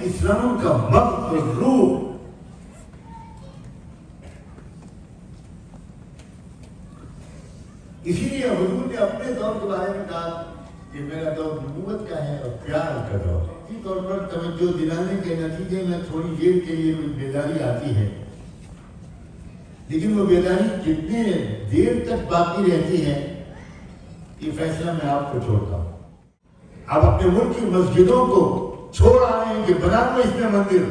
اسلام کا مغز روح. اسی لیے حضور نے اپنے دور کے بارے میں کہا کہ میرا دور نبوت کا ہے اور پیار کا دور. اسی طور پر توجہ دلانے کے نتیجے میں تھوڑی دیر کے لیے بیداری آتی ہے، لیکن وہ بیداری کتنے دیر تک باقی رہتی ہے یہ فیصلہ میں آپ کو چھوڑتا ہوں. آپ اپنے ملک کی مسجدوں کو چھوڑ آئے ہیں کہ بنا لو اس میں مندر.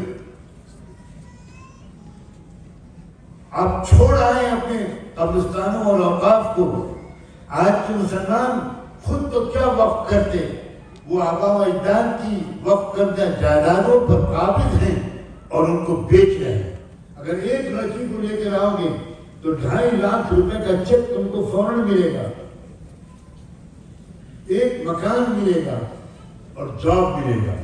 آپ چھوڑ آئے ہیں اپنے قبرستانوں اور اوقاف کو. آج کے مسلمان خود تو کیا وقف کرتے، وہ آبا و اجداد کی وقف کردہ جائیدادوں پر قابض ہیں اور ان کو بیچ رہے ہیں. اگر ایک لڑکی کو لے کر آؤ گے تو 2.5 لاکھ روپے کا چیک تم کو فوراً ملے گا، ایک مکان ملے گا اور جاب ملے گا.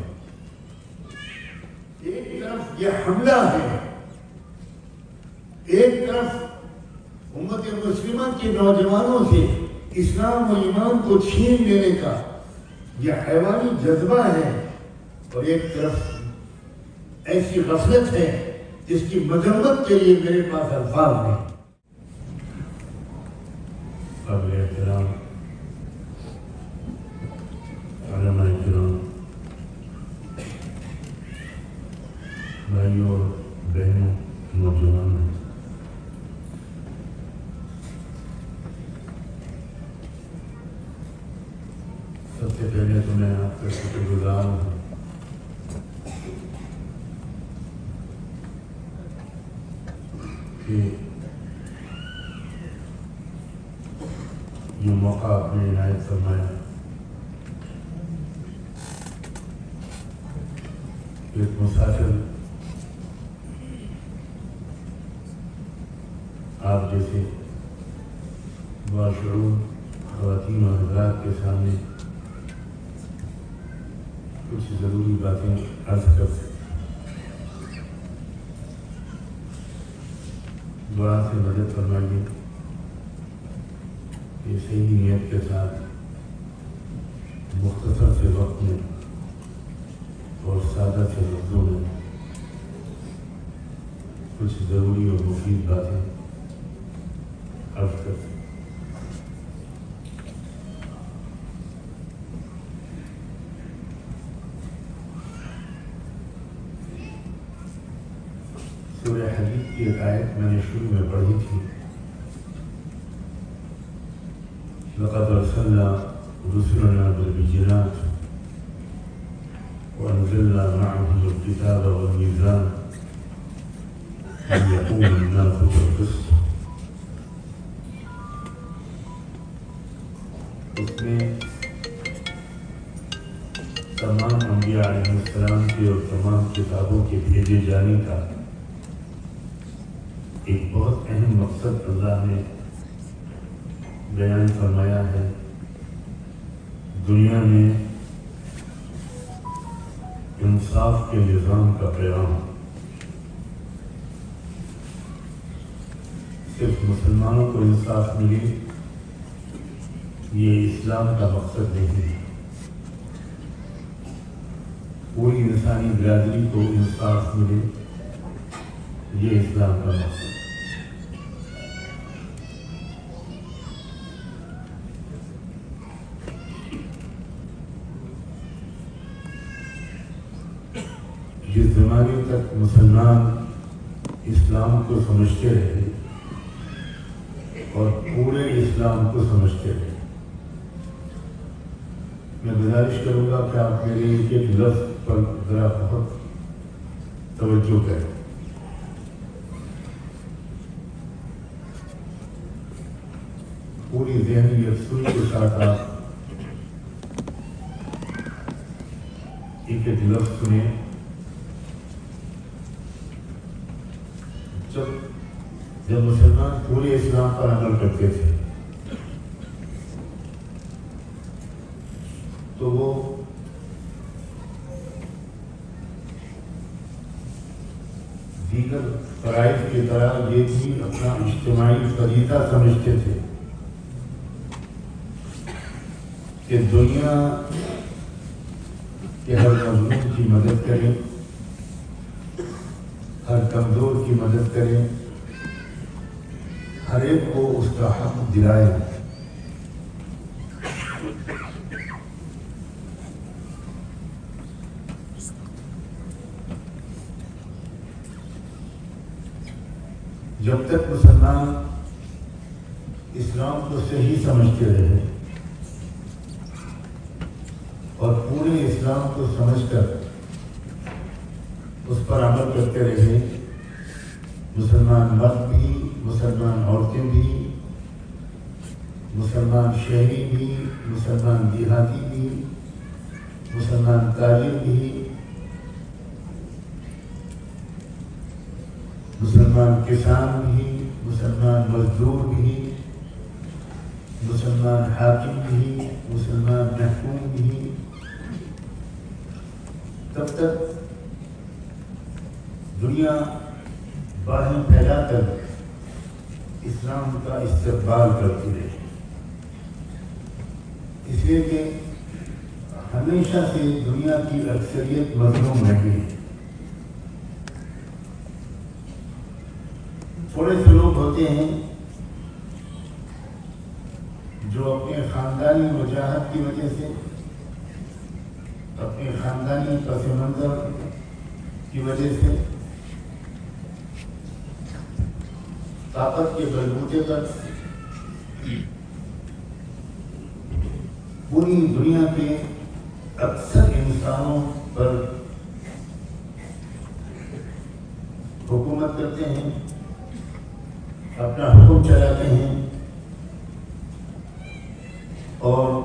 ایک طرف یہ حملہ ہے، ایک طرف امت مسلمہ کے نوجوانوں سے اسلام و ایمان کو چھین لینے کا یہ حیوانی جذبہ ہے، اور ایک طرف ایسی غفلت ہے جس کی مذمت کے لیے میرے پاس الفاظ ہیں. قابل احترام علماء کرام، بھائیوں اور بہنوں، نوجوانوں، سب سے پہلے تو میں آپ کا شکر گزار ہوں کہ یہ موقع آپ نے عنایت فرمایا. ایک مسافر آپ جیسے باشعور خواتین و حضرات کے سامنے کچھ ضروری باتیں عرض کر سکتے. دعا سے مدد فرمائیے کہ صحیح نیت کے ساتھ مختصر سے وقت میں اور سادہ سے لفظوں میں کچھ ضروری اور مفید باتیں عرض کر سکتے. سورہ حدید کی ایک آیت میں نے شروع میں پڑھی تھی، لَقَدْ أَرْسَلْنَا رُسُلَنَا بِالْبَيِّنَاتِ وَأَنزَلْنَا مَعَهُمُ الْكِتَابَ وَالْمِيزَانَ لِيَقُومَ النَّاسُ بِالْقِسْطِ. اس میں تمام انبیاء علیہ السلام کے اور تمام کتابوں کے بھیجے جانے کا ایک بہت اہم مقصد اللہ نے بیان فرمایا ہے. دنیا میں انصاف کے نظام کا پیغام صرف مسلمانوں کو انصاف ملے یہ اسلام کا مقصد نہیں ہے. پوری انسانی برادری کو انصاف ملے یہ اسلام کا مقصد. جس زمانے تک مسلمان اسلام کو سمجھتے رہے اور پورے اسلام کو سمجھتے رہے، میں گزارش کروں گا کہ آپ میرے ایک لفظ پر ذرا بہت توجہ کریں. پوری ذہنی یکسوئی کے ساتھ آپ ایک لفظ سنیں. جب مسلمان پورے اسلام پر عمل کرتے تھے تو وہ دیگر فرائض کی طرح یہ بھی اپنا اجتماعی فریضہ سمجھتے تھے کہ دنیا کے ہر مظلوم کی مدد کریں کمزور کی مدد کریں، ہر ایک کو اس کا حق دلائیں۔ جب تک مسلمان اسلام کو صحیح سمجھتے رہے اور پورے اسلام کو سمجھ کر اس پر عمل کرتے رہے، مسلمان مرد بھی، مسلمان عورتیں بھی، مسلمان شہری بھی، مسلمان دیہاتی بھی، مسلمان تاجر بھی، مسلمان کسان بھی، مسلمان مزدور بھی، مسلمان حاکم بھی، مسلمان محکوم بھی، تب تک دنیا باہیں پھیلا کر اسلام کا استقبال کرتی رہی، اس لیے کہ ہمیشہ سے دنیا کی اکثریت مظلوم رہی ہے۔ تھوڑے سے لوگ ہوتے ہیں جو اپنے خاندانی وجاہت کی وجہ سے، اپنے خاندانی پس منظر کی وجہ سے، طاقت کے بلبوتے پر پوری دنیا کے اکثر انسانوں پر حکومت کرتے ہیں، اپنا حکم چلاتے ہیں اور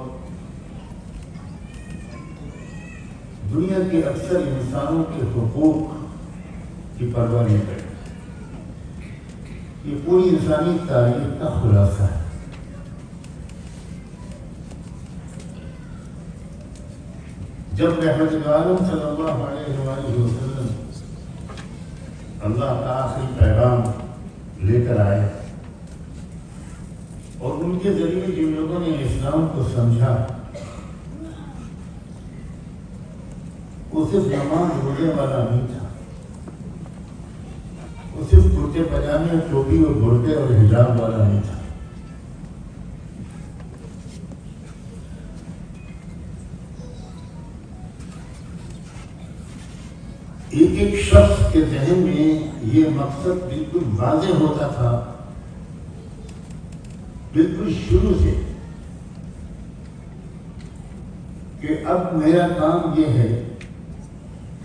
دنیا کے اکثر انسانوں کے حقوق کی پرواہ نہیں کرتے۔ یہ پوری انسانی تاریخ کا خلاصہ ہے۔ جب رحمت عالم صلی اللہ علیہ وآلہ وسلم اللہ کا آخری پیغام لے کر آئے اور ان کے ذریعے جن لوگوں نے اسلام کو سمجھا، وہ صرف نماز روزے والا نہیں تھا، وہ صرف کرتے پجامے، ٹوپی اور برقعے اور حجاب والا نہیں تھا۔ ایک ایک شخص کے ذہن میں یہ مقصد بالکل واضح ہوتا تھا، بالکل شروع سے، کہ اب میرا کام یہ ہے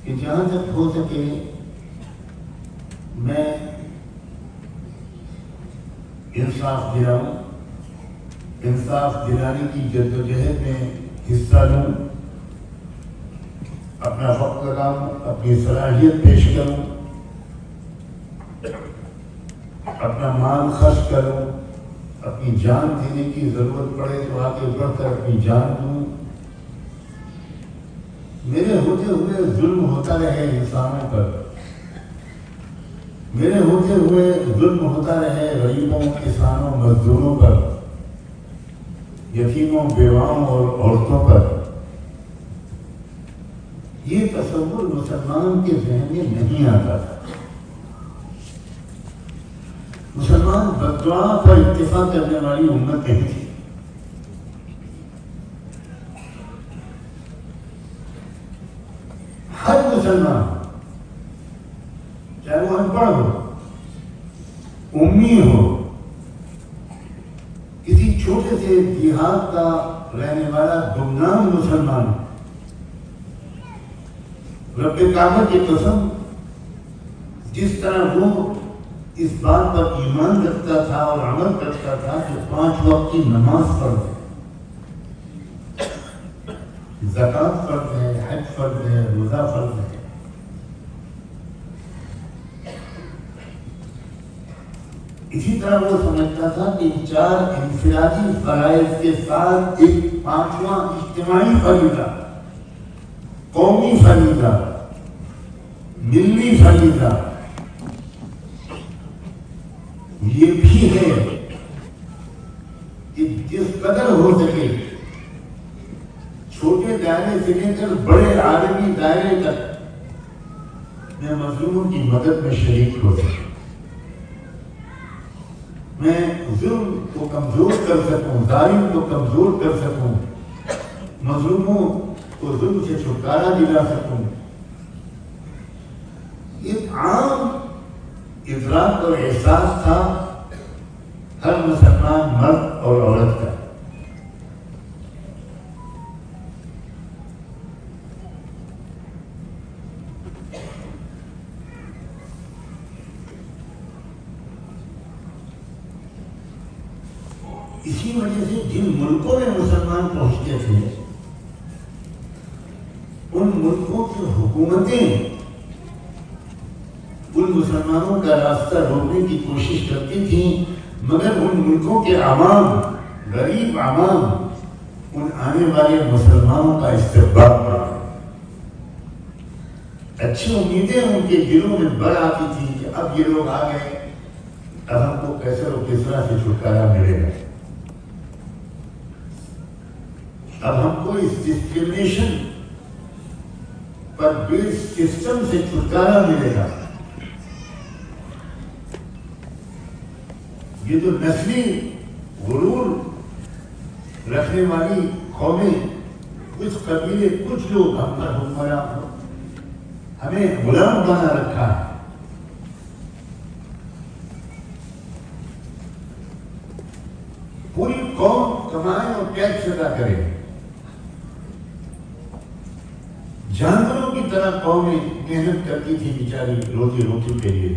کہ جہاں تک ہو سکے میں انصاف دلاؤں، انصاف دلانے کی جدوجہد میں حصہ لوں، اپنا وقت لگاؤں، اپنی صلاحیت پیش کروں، اپنا مال خرچ کروں، اپنی جان دینے کی ضرورت پڑے تو آگے بڑھ کر اپنی جان دوں، میرے ہوتے ہوئے ظلم ہوتا رہے انسانوں پر، میرے ہوتے ہوئے ظلم ہوتا رہے غریبوں، کسانوں، مزدوروں پر، یتیموں، بیواؤں اور عورتوں پر۔ یہ تصور مسلمان کے ذہن میں نہیں آتا تھا۔ مسلمان بددعا پر اتفاق کرنے والی امت نہیں تھی۔ ہر مسلمان، چاہے وہ ان پڑھ ہو، امی ہو، کسی چھوٹے سے دیہات کا رہنے والا گمنام مسلمان، رب کعبہ کی قسم، جس طرح وہ اس بات پر ایمان رکھتا تھا اور عمل کرتا تھا کہ 5 وقت کی نماز فرض ہے، زکوٰۃ فرض ہے، حج فرض ہے، روزہ فرض ہے، اسی طرح وہ سمجھتا تھا کہ 4 انفرادی فرائض کے ساتھ ایک 5واں اجتماعی فریضہ، قومی فریضہ، ملی فریضہ یہ بھی ہے کہ جس قدر ہو سکے چھوٹے دائرے سے لے کر بڑے عالمی دائرے تک میں مظلوموں کی مدد میں شریک ہو سکوں، میں ظلم کو کمزور کر سکوں، ظالم کو کمزور کر سکوں، مظلوموں کو ظلم سے چھٹکارا دلا سکوں۔ ایک عام ادراک اور احساس تھا ہر مسلمان مرد اور عورت کا۔ اسی وجہ سے جن ملکوں میں مسلمان پہنچتے تھے ان ملکوں کی حکومتیں ان مسلمانوں کا راستہ روکنے کی کوشش کرتی تھیں، مگر ان ملکوں کے عوام، غریب عوام، ان آنے والے مسلمانوں کا استقبال کرتے، اچھی امیدیں ان کے دلوں میں بڑھ آتی تھی کہ اب یہ لوگ آ گئے، اب ہم کو کیسر و کسرا سے چھٹکارا ملے گا، اب ہم کو اس ڈسکریمنیشن پر بیس سسٹم سے چھٹکارا ملے گا۔ یہ جو نسلی غرور رکھنے والی قومیں، کچھ قبیلے، کچھ لوگ ہم پر حکمران ہمیں غلام بنا رکھا ہے، پوری قوم کمائے اور ٹیکس ادا کرے، جانوروں کی طرح قومیں محنت کرتی تھی بیچاری روزی روٹی کے لیے،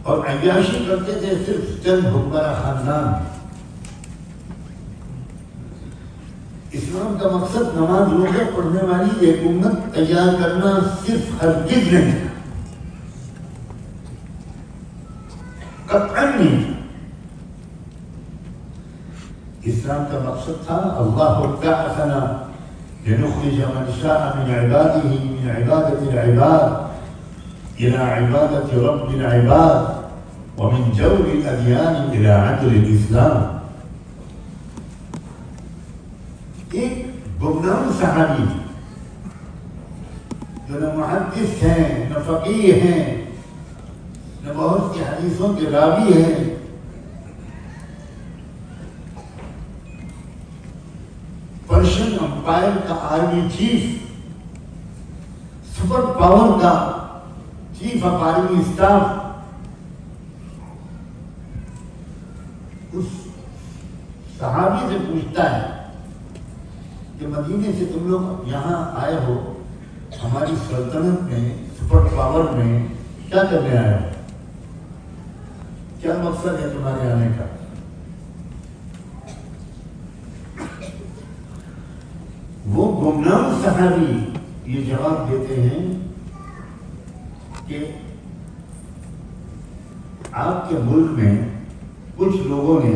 اور عیاشی کرتے تھے صرف چند حکمراں خاندان۔ اسلام کا مقصد نماز روزہ پڑھنے والی ایک امت تیار کرنا صرف ہرگز نہیں، قطعاً نہیں۔ اسلام کا مقصد تھا اللہ بعثنا لنخرج من شاء من عباده من عبادة العباد إلى عبادة رب العباد ومن جور الأديان إلى عدل الإسلام۔ ایک گمنام صحابی جو نہ محدث ہیں، نہ فقیہ ہیں، نہ بہت سی حدیثوں کے راوی ہیں، پرشین امپائر کا آرمی چیف، سپر پاور کا چیف آف آرمی اسٹاف، اس صحابی سے پوچھتا ہے کہ مدینے سے تم لوگ یہاں آئے ہو، ہماری سلطنت میں، سپر پاور میں کیا کرنے آئے ہو؟ کیا مقصد ہے تمہارے آنے کا؟ وہ گمنام صحابی یہ جواب دیتے ہیں کہ آپ کے ملک میں کچھ لوگوں نے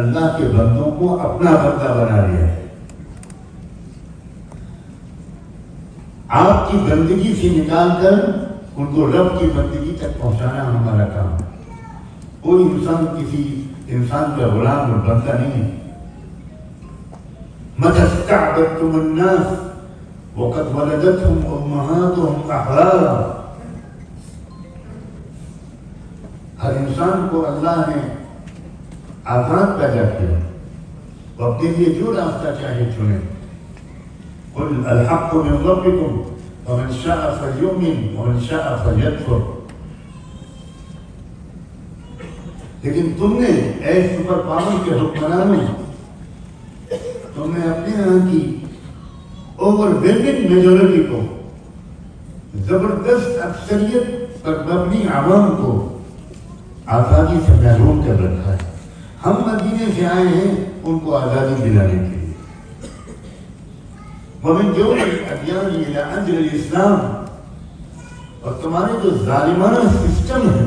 اللہ کے بندوں کو اپنا بندہ بنا لیا ہے، آپ کی بندگی سے نکال کر ان کو رب کی بندگی تک پہنچانا ہمارا کام ہے۔ کوئی انسان کسی انسان کا غلام اور بندہ نہیں ہے۔ مَتَى اسْتَعْبَدْتُمُ النَّاسَ وَقَدْ وَلَدَتْهُمْ أُمَّهَاتُهُمْ أَحْرَارًا۔ ہر انسان کو اللہ نے آزاد پیدا کیا، وہ اپنے لیے جو راستہ چاہے چنے۔ قُلْ الْحَقُّ مِنْ رَبِّكُمْ فَمَنْ شَاءَ فَلْيُؤْمِنْ وَمَنْ شَاءَ فَلْيَكْفُرْ۔ لیکن تم نے اے سپر پاور کے حکمرانوں، تم نے اپنے یہاں کی اوور ویلمنگ میجورٹی کو، زبردست اکثریت پر مبنی عوام کو آزادی سے محروم کر رکھا ہے۔ ہم مدینے سے آئے ہیں ان کو آزادی دلانے کے لیے۔ وَمِن جَوْرِ الْأَدْيَانِ إِلَىٰ عَدْلِ الْإِسْلَامِ، اور تمہارے جو ظالمانہ سسٹم ہے،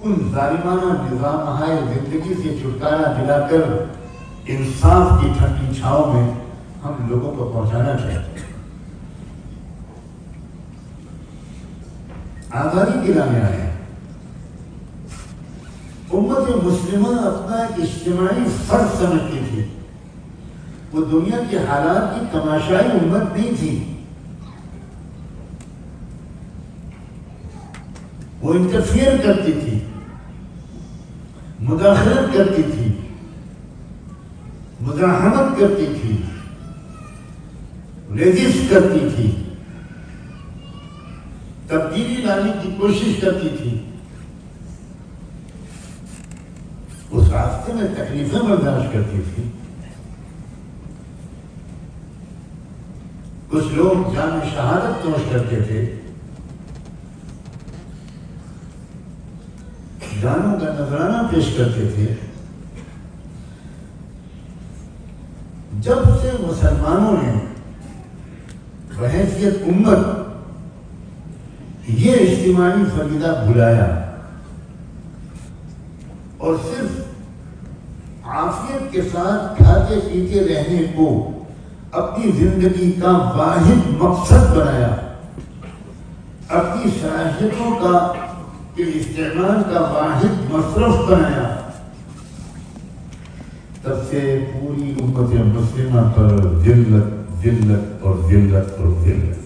ان ظالمانہ نظام زندگی سے چھٹکارا دلا کر انصاف کی ٹھنڈی چھاؤں میں ہم لوگوں کو پہنچانا چاہتے ہیں، آزادی دلانے آئے ہیں۔ امت مسلمہ اپنا ایک اجتماعی فرض سمجھتی تھی، وہ دنیا کے حالات کی تماشائی امت نہیں تھی. وہ انٹرفیئر کرتی تھی، مداخلت کرتی تھی، مزاحمت کرتی تھی، ریزسٹ کرتی تھی، تبدیلی لانے کی کوشش کرتی تھی. اس راستے میں تکلیفیں برداشت کرتی تھی. کچھ لوگ جان شہادت نوش کرتے تھے، جانوں کا نذرانہ پیش کرتے تھے. جب سے مسلمانوں نے بحیثیت امت یہ اجتماعی فریضہ بھلایا اور صرف عافیت کے ساتھ کھاتے پیتے رہنے کو اپنی زندگی کا واحد مقصد بنایا، اپنی صلاحیتوں کا استعمال کا واحد مصرف بنایا، تب سے پوری امت مسلمہ پر ذلت ذلت اور ذلت اور ذلت.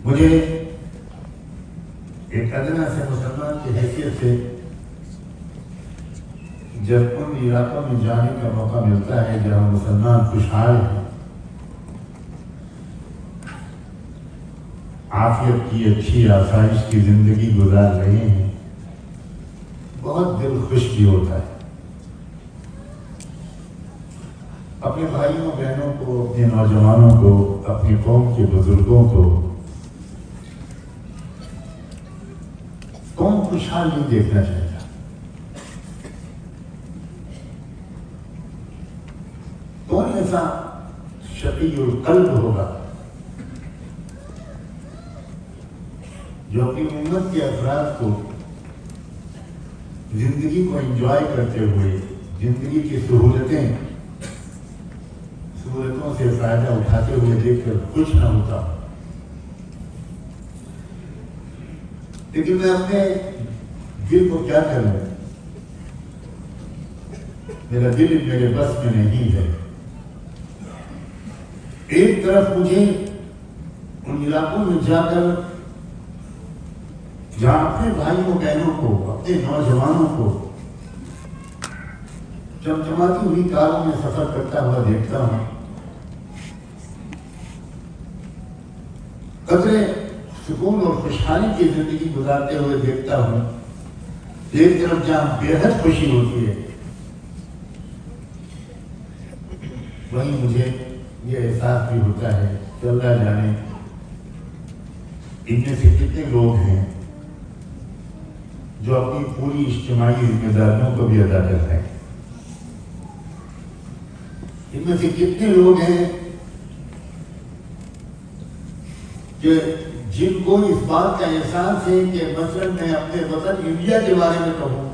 مجھے ایک ادنا سے مسلمان کی حیثیت سے جب ان علاقوں میں جانے کا موقع ملتا ہے جہاں مسلمان خوشحال ہیں، عافیت کی اچھی آسائش کی زندگی گزار رہے ہیں، بہت دل خوش بھی ہوتا ہے. اپنے بھائیوں بہنوں کو، اپنے نوجوانوں کو، اپنی قوم کے بزرگوں کو کون خوشحال نہیں دیکھنا چاہتا. کون ایسا شقی القلب ہوگا جو اپنی امت کے افراد کو زندگی کو انجوائے کرتے ہوئے، زندگی کی سہولتوں سے فائدہ اٹھاتے ہوئے دیکھ کر خوش نہ ہوتا. لیکن میں اپنے دل کو کیا کروں، میرا دل میرے بس میں نہیں ہے. ایک طرف مجھے ان علاقوں میں جا کر جہاں اپنے بھائیوں بہنوں کو، اپنے نوجوانوں کو چمچماتی ہوئی کاروں میں سفر کرتا ہوا دیکھتا ہوں، قدرے سکون اور خوشحالی کی زندگی گزارتے ہوئے دیکھتا ہوں. ایک طرف جہاں بے حد خوشی ہوتی ہے، وہیں مجھے یہ احساس بھی ہوتا ہے کہ اللہ جانے ان میں سے کتنے لوگ ہیں جو اپنی پوری اجتماعی ذمہ داریوں کو بھی ادا کرتے ہیں. ان میں سے کتنے لوگ ہیں کہ جن کو اس بات کا احساس ہے کہ مثلاً میں اپنے وطن انڈیا کے بارے میں کہوں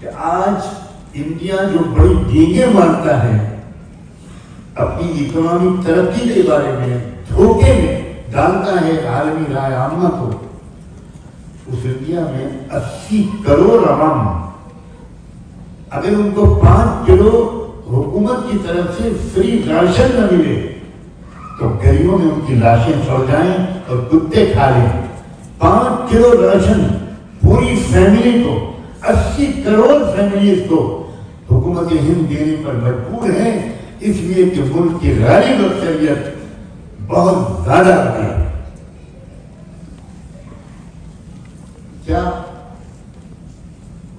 کہ آج انڈیا جو بڑی ڈینگیں مارتا ہے اپنی اکنامک ترقی کے بارے میں، دھوکے میں ڈالتا ہے عالمی رائے عامہ کو، اس انڈیا میں 80 کروڑ عوام اگر ان کو 5 کلو حکومت کی طرف سے فری راشن نہ ملے تو گلیوں میں ان کی لاشیں سڑ جائیں اور کتے کھا لیں. 5 کلو راشن پوری فیملی کو، 80 کروڑ فیملیز کو حکومت ہند دینے پر مجبور ہے، اس لیے کہ ملک کی غالب اکثریت بہت زیادہ ہے. کیا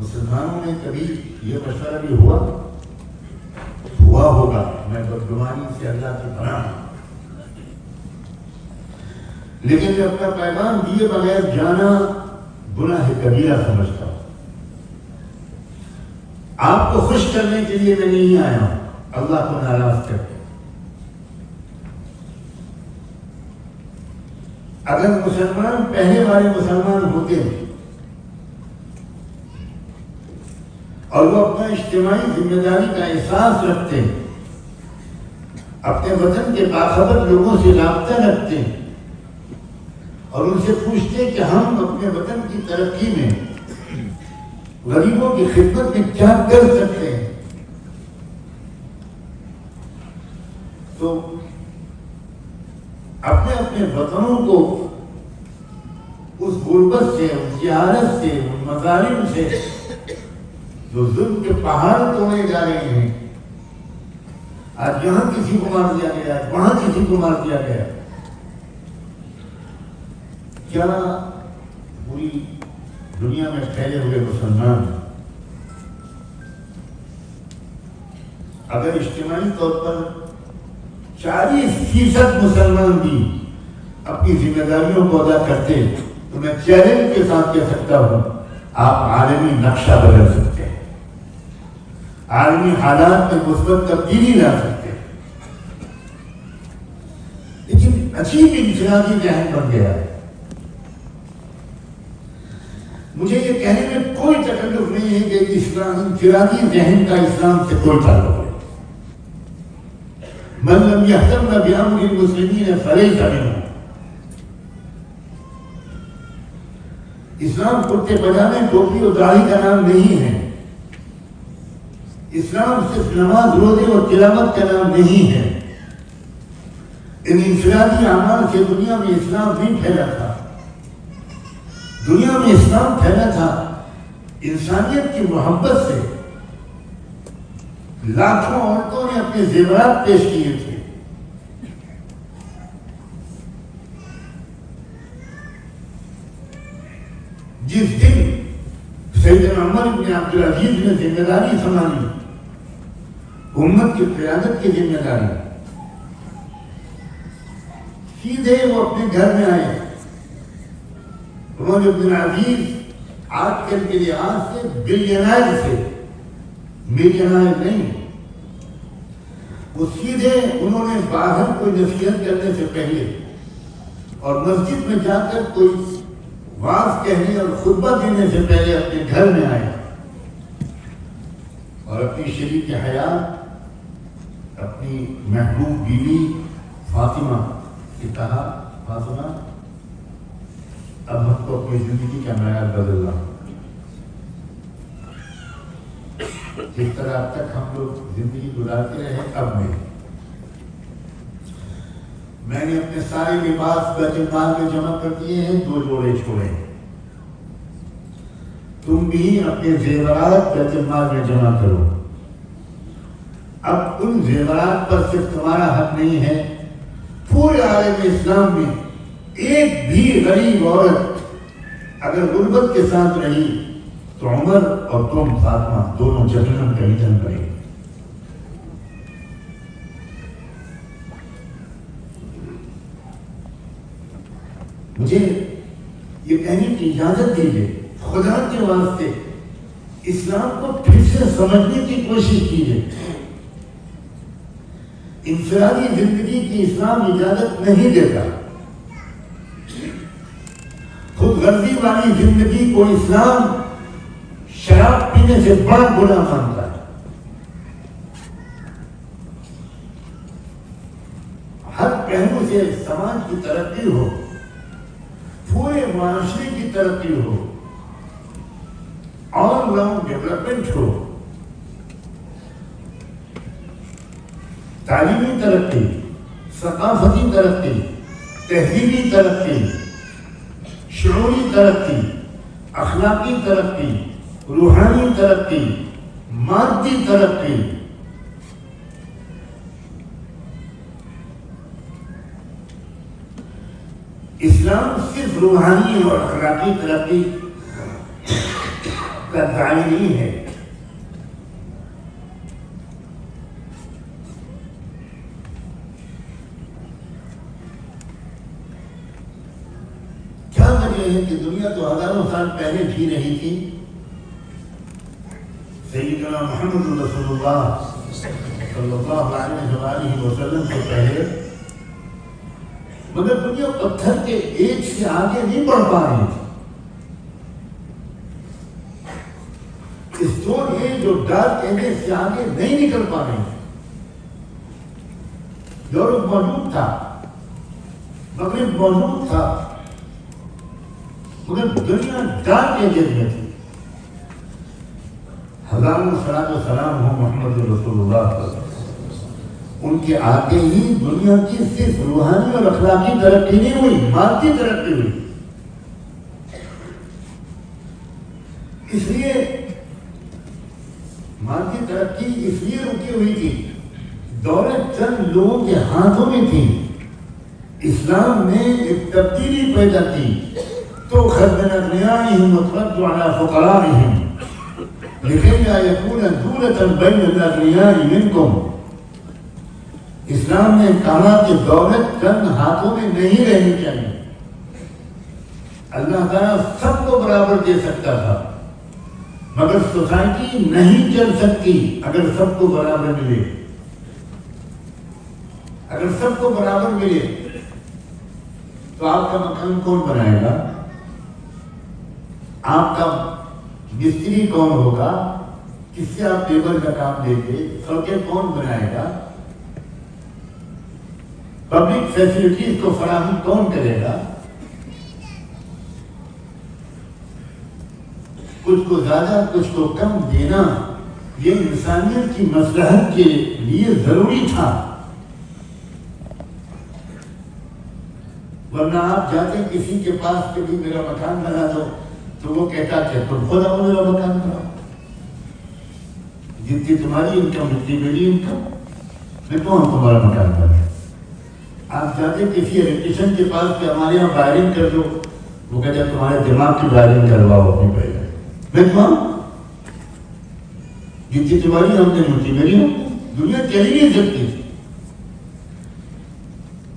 مسلمانوں میں کبھی یہ مشورہ بھی ہوا ہوگا؟ میں بدگمانی سے اللہ کی پناہ ہوں، لیکن میں اپنا پیغام دیے بغیر جانا گناہ کبیرہ سمجھتا ہوں. آپ کو خوش کرنے کے لیے میں نہیں آیا ہوں، اللہ کو ناراض کر کے. اگر مسلمان پہلے والے مسلمان ہوتے ہیں اور وہ اپنا اجتماعی ذمہ داری کا احساس رکھتے ہیں، اپنے وطن کے باخبر لوگوں سے رابطہ رکھتے ہیں اور ان سے پوچھتے ہیں کہ ہم اپنے وطن کی ترقی میں غریبوں کی خدمت میں کیا کر سکتے ہیں. تو اپنے اپنے وطنوں کو اس غربت سے، اس جہالت سے، ان مظالم سے جو ظلم کے پہاڑ توڑے جا رہے ہیں، آج یہاں کسی کو مار دیا گیا، وہاں کسی کو مار دیا گیا، کیا پوری دنیا میں پھیلے ہوئے مسلمان اگر اجتماعی طور پر 40% مسلمان بھی اپنی ذمہ داریوں کو ادا کرتے تو میں چیلنج کے ساتھ کہہ سکتا ہوں آپ عالمی نقشہ بدل سکتے ہیں، عالمی حالات میں مثبت تبدیلی لا سکتے ہیں. لیکن عجیب انفرادی ذہن بن گیا ہے. مجھے یہ کہنے میں کوئی تکلف نہیں ہے کہ اسلام انفرادی ذہن کا اسلام سے کوئی تعلق ہے. من لم يهتم بأمر المسلمين فليس منهم. اسلام کرتے پجامے ٹوپی اور داڑھی کا نام نہیں ہے. اسلام صرف نماز روزے اور تلاوت کا نام نہیں ہے. ان انفرادی اعمال سے دنیا میں اسلام نہیں پھیلا تھا. دنیا میں اسلام پھیلا تھا انسانیت کی محبت سے. لاکھوں عورتوں نے اپنے زیورات پیش کیے تھے. جس دن سیدنا عمر بن عبدالعزیز نے ذمہ داری سنبھالی، امت کی قیادت کی ذمہ داری، سیدھے وہ اپنے گھر میں آئے. عمر بن عزیز آج کل کے لحاظ سے بلینائر تھے، ملینائر نہیں. وہ سیدھے انہوں نے باہر کوئی نصیحت کرنے سے پہلے اور مسجد میں جا کر کوئی واعظ کہنے اور خطبہ دینے سے پہلے اپنے گھر میں آئے اور اپنی شریک حیات، اپنی محبوب بیوی فاطمہ سے کہا، فاطمہ اب ہم کو اپنی زندگی کا معیار بدلنا. جس طرح اب تک ہم لوگ زندگی گزارتے رہے، اب میں نے اپنے سارے لباس بیت المال میں جمع کر دیے ہیں، 2 جوڑے چھوڑے. تم بھی اپنے زیورات بیت المال میں جمع کرو. اب ان زیورات پر صرف تمہارا حق نہیں ہے، پورے عالم اسلام میں ایک بھی غریب عورت اگر غربت کے ساتھ رہی تو عمر اور تم فاطمہ دونوں جہنم کا ایندھن بنے. مجھے یہ کہنے کی اجازت دیجیے، خدا کے واسطے اسلام کو پھر سے سمجھنے کی کوشش کیجیے. انفرادی زندگی کی اسلام اجازت نہیں دیتا. خود غرضی والی زندگی کو اسلام شراب پینے سے بڑا گناہ مانتا ہے. ہر پہلو سے سماج کی ترقی ہو، پورے معاشرے کی ترقی ہو، آل راؤنڈ ڈیولپمنٹ ہو، تعلیمی ترقی، ثقافتی ترقی، تہذیبی ترقی، شعوری ترقی، اخلاقی ترقی، روحانی ترقی، مادی ترقی. اسلام صرف روحانی اور اخلاقی ترقی کا داعی نہیں ہے. کیا وجہ ہے کہ دنیا تو ہزاروں سال پہلے جی رہی تھی سیدنا محمد رسول اللہ صلی اللہ علیہ وسلم سے پہلے، مگر دنیا پتھر کے ایج سے آگے نہیں بڑھ پا رہی تھی. اسٹون ایج اور ڈارک ایجز سے آگے نہیں نکل پا رہی تھی. یورپ موجود تھا، مغرب موجود تھا، مگر دنیا ڈارک ایجز میں تھی. ہزاروں صلاۃ و سلام ہو محمد رسول اللہ صلی اللہ علیہ وسلم. ان کے آتے ہی دنیا کی صرف روحانی اور اخلاقی ترقی نہیں ہوئی، مادی ترقی ہوئی. اس لیے مادی ترقی اس لیے رکی ہوئی تھی، دولت چند لوگوں کے ہاتھوں میں تھی. اسلام نے ایک تبدیلی پیدا کی تو خزن اغنیائهم وترد على فقرائهم لكي لا يكون دولة بين الاغنیاء منكم. اسلام نے کہا کہ دولت چند ہاتھوں میں نہیں رہنی چاہیے. اللہ تعالیٰ سب کو برابر دے سکتا تھا، مگر سوسائٹی نہیں چل سکتی اگر سب کو برابر ملے. اگر سب کو برابر ملے تو آپ کا مکان کون بنائے گا؟ آپ کا مستری کون ہوگا؟ کس سے آپ لیبر کا کام دیں گے؟ سڑکیں کون بنائے گا؟ پبلک فیسلٹیز کو فراہم کون کرے گا؟ کچھ کو زیادہ کچھ کو کم دینا یہ انسانیت کی مصلحت کے لیے ضروری تھا. ورنہ آپ جاتے کسی کے پاس کہ بھی میرا مکان بنا دو تو وہ کہتا کہ تم خود اپنا میرا مکان بناؤ، جتنی تمہاری انکم اتنی میری انکم، میں کون تمہارا مکان بنا. آپ جاتے کسی الیکٹریشین کے پاس کہ ہمارے یہاں وائرنگ کر دو، وہ کہتا تمہارے دماغ کی وائرنگ کرواؤ اپنی پہلے، میں کون؟ جتنی تمہاری آمدنی ہوتی میری ہوں. دنیا چلی نہیں سکتی.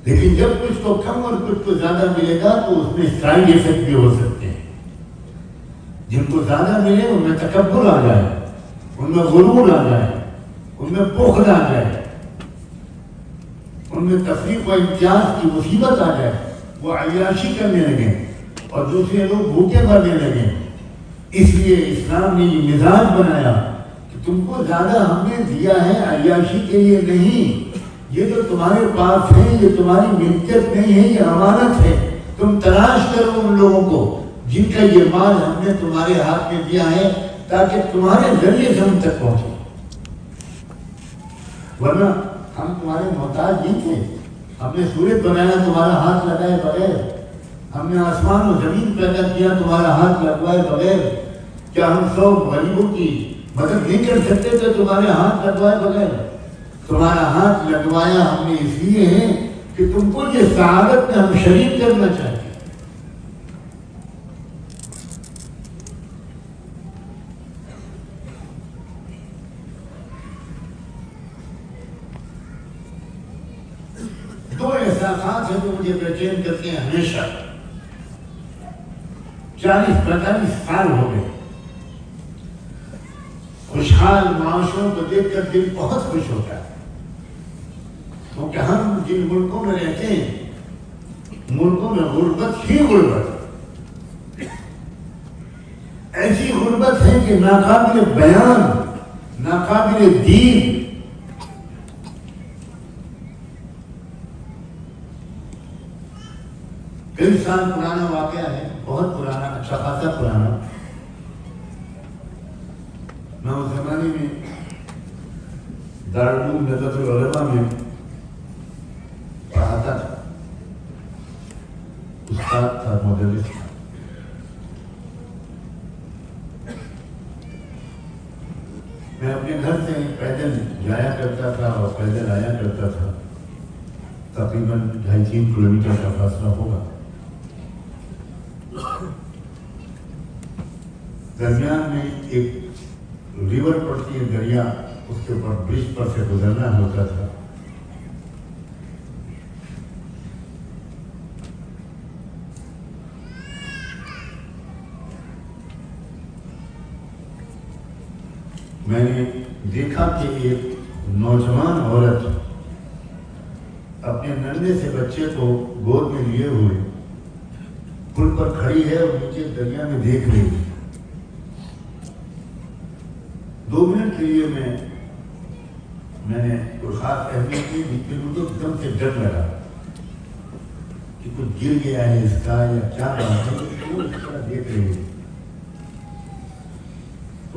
لیکن جب کچھ کو کم اور کچھ کو زیادہ ملے گا تو اس میں سائڈ ایفیکٹ بھی ہو سکتے ہیں. جن کو زیادہ ملے ان میں تکبر آ جائے، ان میں غرور آ جائے، ان میں بخل آ جائے، ان میں تفریق و امتیاز کی مصیبت آ جائے، وہ عیاشی کرنے لگے اور دوسرے لوگ بھوکے مرنے لگے. اس لیے اسلام نے یہ مزاج بنایا کہ تم کو زیادہ ہم نے دیا ہے عیاشی کے لیے نہیں. یہ جو تمہارے پاس ہے یہ تمہاری ملکیت نہیں ہے، یہ امانت ہے. تم تلاش کرو ان لوگوں کو جن کا یہ مال ہم نے تمہارے ہاتھ میں دیا ہے تاکہ تمہارے ذریعے سے ہم تک پہنچے. ورنہ ہم تمہارے محتاج نہیں تھے. ہم نے سورج بنایا تمہارا ہاتھ لگائے بغیر، ہم نے آسمان و زمین پیدا کیا تمہارا ہاتھ لگوائے بغیر. کیا ہم 100 غریبوں کی مدد نہیں کر سکتے تھے تمہارے ہاتھ لگوائے بغیر؟ تمہارا ہاتھ لگوایا ہم نے اس لیے ہے کہ تم کو یہ سعادت میں ہم شریک کرنا چاہتے ہیں. دو احساسات ہیں جو مجھے بے چین کرتے ہیں ہمیشہ. 40-45 سال ہو گئے. خوشحال معاشروں کو دیکھ کر دل بہت خوش ہوتا ہے، کیونکہ ہم جن ملکوں میں رہتے ہیں ملکوں میں غربت ہی غربت، ایسی غربت ہے کہ ناقابل بیان، ناقابل دین. کئی سال پرانا واقعہ ہے، بہت پرانا، اچھا خاصا پرانا. میں اس زمانے میں دارالعلوم ندوۃ العلماء میں پڑھاتا تھا، استاد تھا، مدرس تھا. میں اپنے گھر سے پیدل جایا کرتا تھا اور پیدل آیا کرتا تھا. تقریباً 2.5-3 کلومیٹر کا فاصلہ ہوگا. درمیان میں ایک ریور پڑتی ہے، دریا، اس کے اوپر برج پر سے گزرنا ہوتا تھا. میں نے دیکھا کہ ایک نوجوان عورت اپنے ننھے سے بچے کو گود میں لیے ہوئے پل پر کھڑی ہے اور نیچے دریا میں دیکھ رہی ہے. 2 منٹ کے لیے میں نے کوئی خاص اہمیت نہیں دی، پھر مجھے ایک دم سے ڈر لگا کہ کچھ گر گیا ہے اس کا یا کیا بات ہے. وہ اس طرح دیکھ رہی ہے.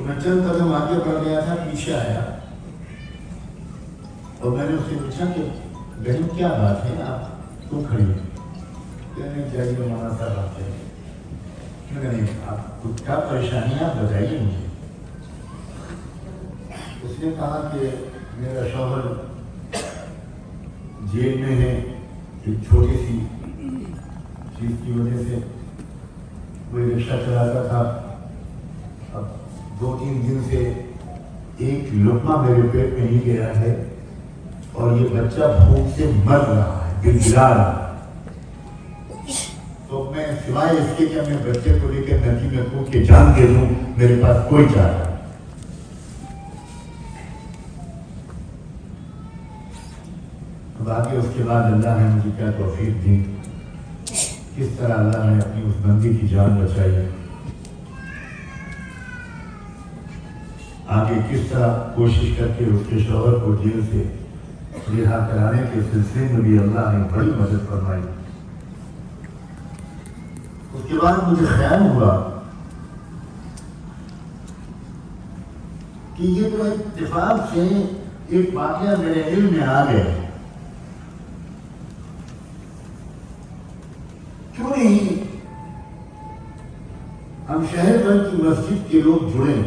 تو میں چند قدم آگے بڑھ گیا تھا، پیچھے آیا اور میں نے اس سے پوچھا کہ بہن کیا بات ہے، آپ کیوں کھڑی ہیں؟ کہنے چاہیے مولانا صاحب آپ سے، میں نے آپ کو کیا پریشانی ہے آپ بتائیے مجھے۔ اس نے کہا کہ میرا شوہر جیل میں ہے، ایک چھوٹی سی چیز کی وجہ سے کوئی رکشہ چلاتا تھا، اب 2-3 دن سے ایک لقمہ میرے پیٹ میں نہیں گیا ہے اور یہ بچہ بھوک سے مر رہا ہے، گڑگڑا رہا ہے، تو میں سوائے اس کے کہ میں بچے کو لے کر ندی میں کود کے جان دے دوں، میرے پاس کوئی چارہ نہیں۔ اب آگے اس کے بعد اللہ نے مجھے کیا توفیق دی، کس طرح اللہ نے اپنی اس بندی کی جان بچائی، آگے کس طرح کوشش کر کے اس کے شوہر کو جیل سے رہا کرانے کے سلسلے میں بھی اللہ نے بڑی مدد فرمائی۔ اس کے بعد مجھے خیال ہوا کہ یہ تو اتفاق سے ایک واقعہ میرے علم میں آ گیا، کیوں نہیں ہم شہر بھر کی مسجد کے لوگ جڑے،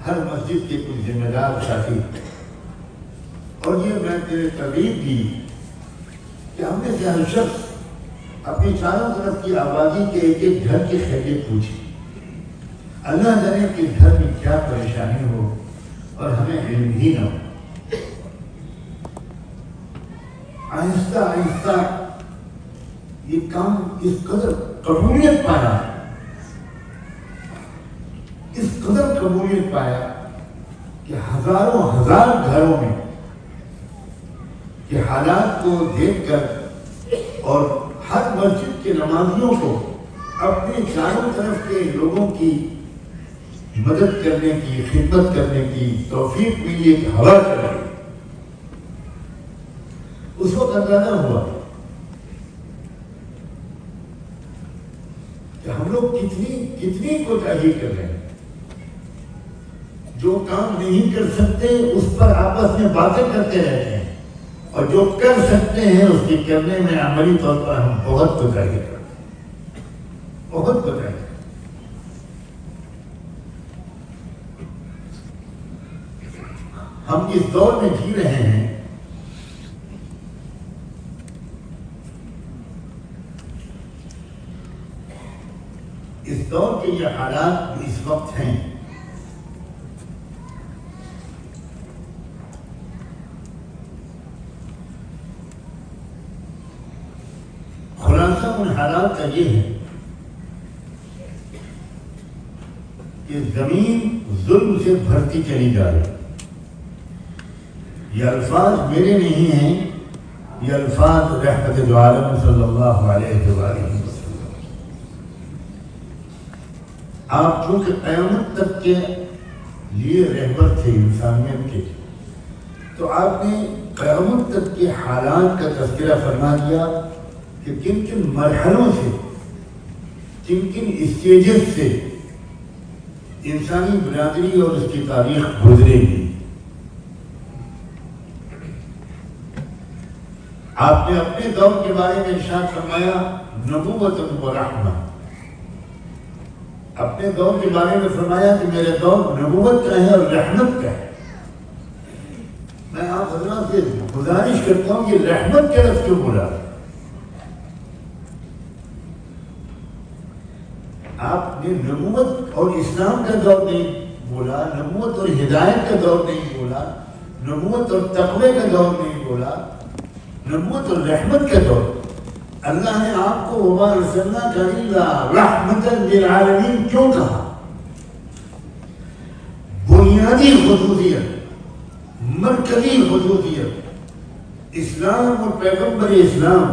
ہر مسجد کے کچھ ذمہ دار ساتھی، اور یہ میں تیرے ترغیب دی کہ ہم نے سے ہر شخص اپنے چاروں طرف کی آبادی کے ایک ایک گھر کی خیریت پوچھی، اللہ جانے کہ گھر میں کیا پریشانی ہو اور ہمیں علم ہی نہ ہو۔ آہستہ آہستہ یہ کام اس قدر قبولیت پایا، اس قدر قبولیت پایا کہ ہزاروں ہزار گھروں میں کہ حالات کو دیکھ کر اور ہر مسجد کے نمازیوں کو اپنے چاروں طرف کے لوگوں کی مدد کرنے کی، خدمت کرنے کی توفیق ملی، ایک ہوا چلی۔ اس وقت اندازہ ہوا کہ ہم لوگ کتنی کوتاہی کر رہے ہیں، جو کام نہیں کر سکتے اس پر آپس میں باتیں کرتے رہتے ہیں، اور جو کر سکتے ہیں اس کے کرنے میں عملی طور پر ہم بہت کوتاہی کرتے ہیں، بہت کوتاہی۔ ہم اس دور میں جی رہے ہیں اس دور کے یہ حالات جو اس وقت ہیں، خلاصہ ان حالات کا یہ ہے کہ زمین ظلم سے بھرتی چلی جا رہی۔ یہ الفاظ میرے نہیں ہیں، یہ الفاظ رحمت دو عالم صلی اللہ علیہ وآلہ وسلم۔ آپ چونکہ قیامت تک کے لیے رہبر تھے انسانیت کے، تو آپ نے قیامت تک کے حالات کا تذکرہ فرما دیا کہ کن کن مرحلوں سے، کن کن اسٹیجز سے انسانی برادری اور اس کی تاریخ گزرے گی۔ آپ نے اپنے دور کے بارے میں ارشاد فرمایا نبوت و رحمہ، اپنے دور کے بارے میں فرمایا کہ میرے دور نبوت کا ہے اور رحمت کا ہے۔ میں آپ حضرات سے گزارش کرتا ہوں کہ رحمت کے لفظ کیوں بولا؟ آپ نے نبوت اور اسلام کا دور نہیں بولا، نبوت اور ہدایت کا دور نہیں بولا، نبوت اور تقوی کا دور نہیں بولا، نبوت اور رحمت کا دور۔ اللہ نے آپ کو وما ارسلناک الا رحمتا للعالمین کیوں کہا؟ بنیادی خصوصیت، مرکزی خصوصیت اسلام اور پیغمبر اسلام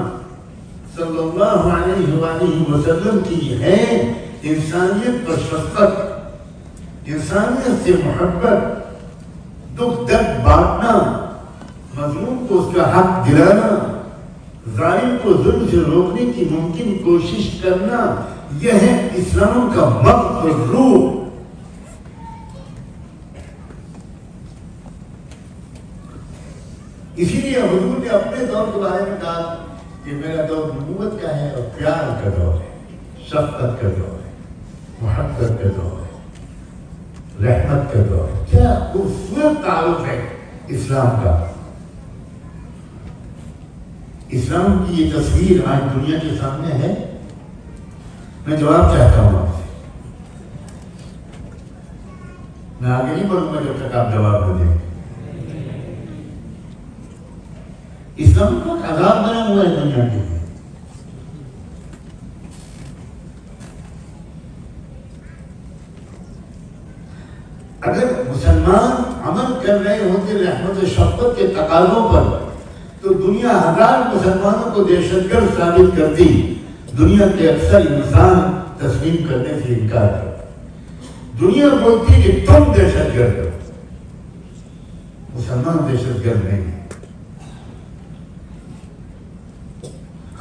صلی اللہ علیہ وآلہ وسلم کی ہے انسانیت پر شفقت، انسانیت سے محبت، دکھ درد بانٹنا، مظلوم کو اس کا حق دلانا، ظالم کو ظلم سے روکنے کی ممکن کوشش کرنا، یہ ہے اسلام کا مغز اور روح۔ اسی لیے حضور نے اپنے دور کے بارے میں کہا کہ میرا دور نبوت کا ہے اور پیار کا دور ہے، شفقت کا دور ہے، محبت کا دور ہے، رحمت کا دور ہے۔ کیا خوبصورت تعارف ہے اسلام کا۔ اسلام کی یہ تصویر آج دنیا کے سامنے ہے۔ میں جواب چاہتا ہوں آپ سے، میں آگے نہیں بڑھوں گا جب تک آپ جواب نہ دیں۔ اسلام کو عذاب بنا ہوا ہے دنیا کے لیے۔ اگر مسلمان عمل کر رہے ہوتے رحمت و شفقت کے تقاضوں پر تو دنیا ہزار مسلمانوں کو دہشت گرد ثابت کرتی، دنیا کے اکثر انسان تسلیم کرنے سے انکار کرتے۔ دنیا بولتی کہ تم دہشت گرد ہو، مسلمان دہشت گرد نہیں۔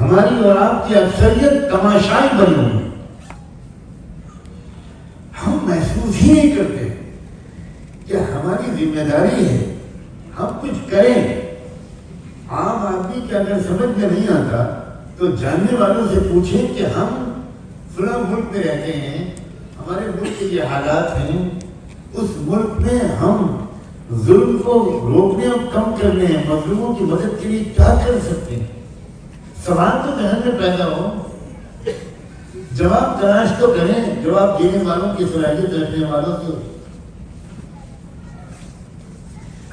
ہماری اور آپ کی اکثریت تماشائی بنی ہوئی، ہم محسوس ہی نہیں کرتے کہ ہماری ذمہ داری ہے ہم کچھ کریں۔ عام آدمی کے اگر سمجھ میں نہیں آتا تو جاننے والوں سے پوچھیں کہ ہم فلاں ملک میں رہتے ہیں، ہمارے ملک کے یہ حالات ہیں، اس ملک میں ہم ظلم کو روکنے اور کم کرنے ہیں، مظلوموں کی مدد کے لیے کیا کر سکتے ہیں۔ سوال تو ذہن میں پیدا ہو، جواب تلاش تو کریں، جواب دینے والوں کی صلاحیت رکھنے والوں سے۔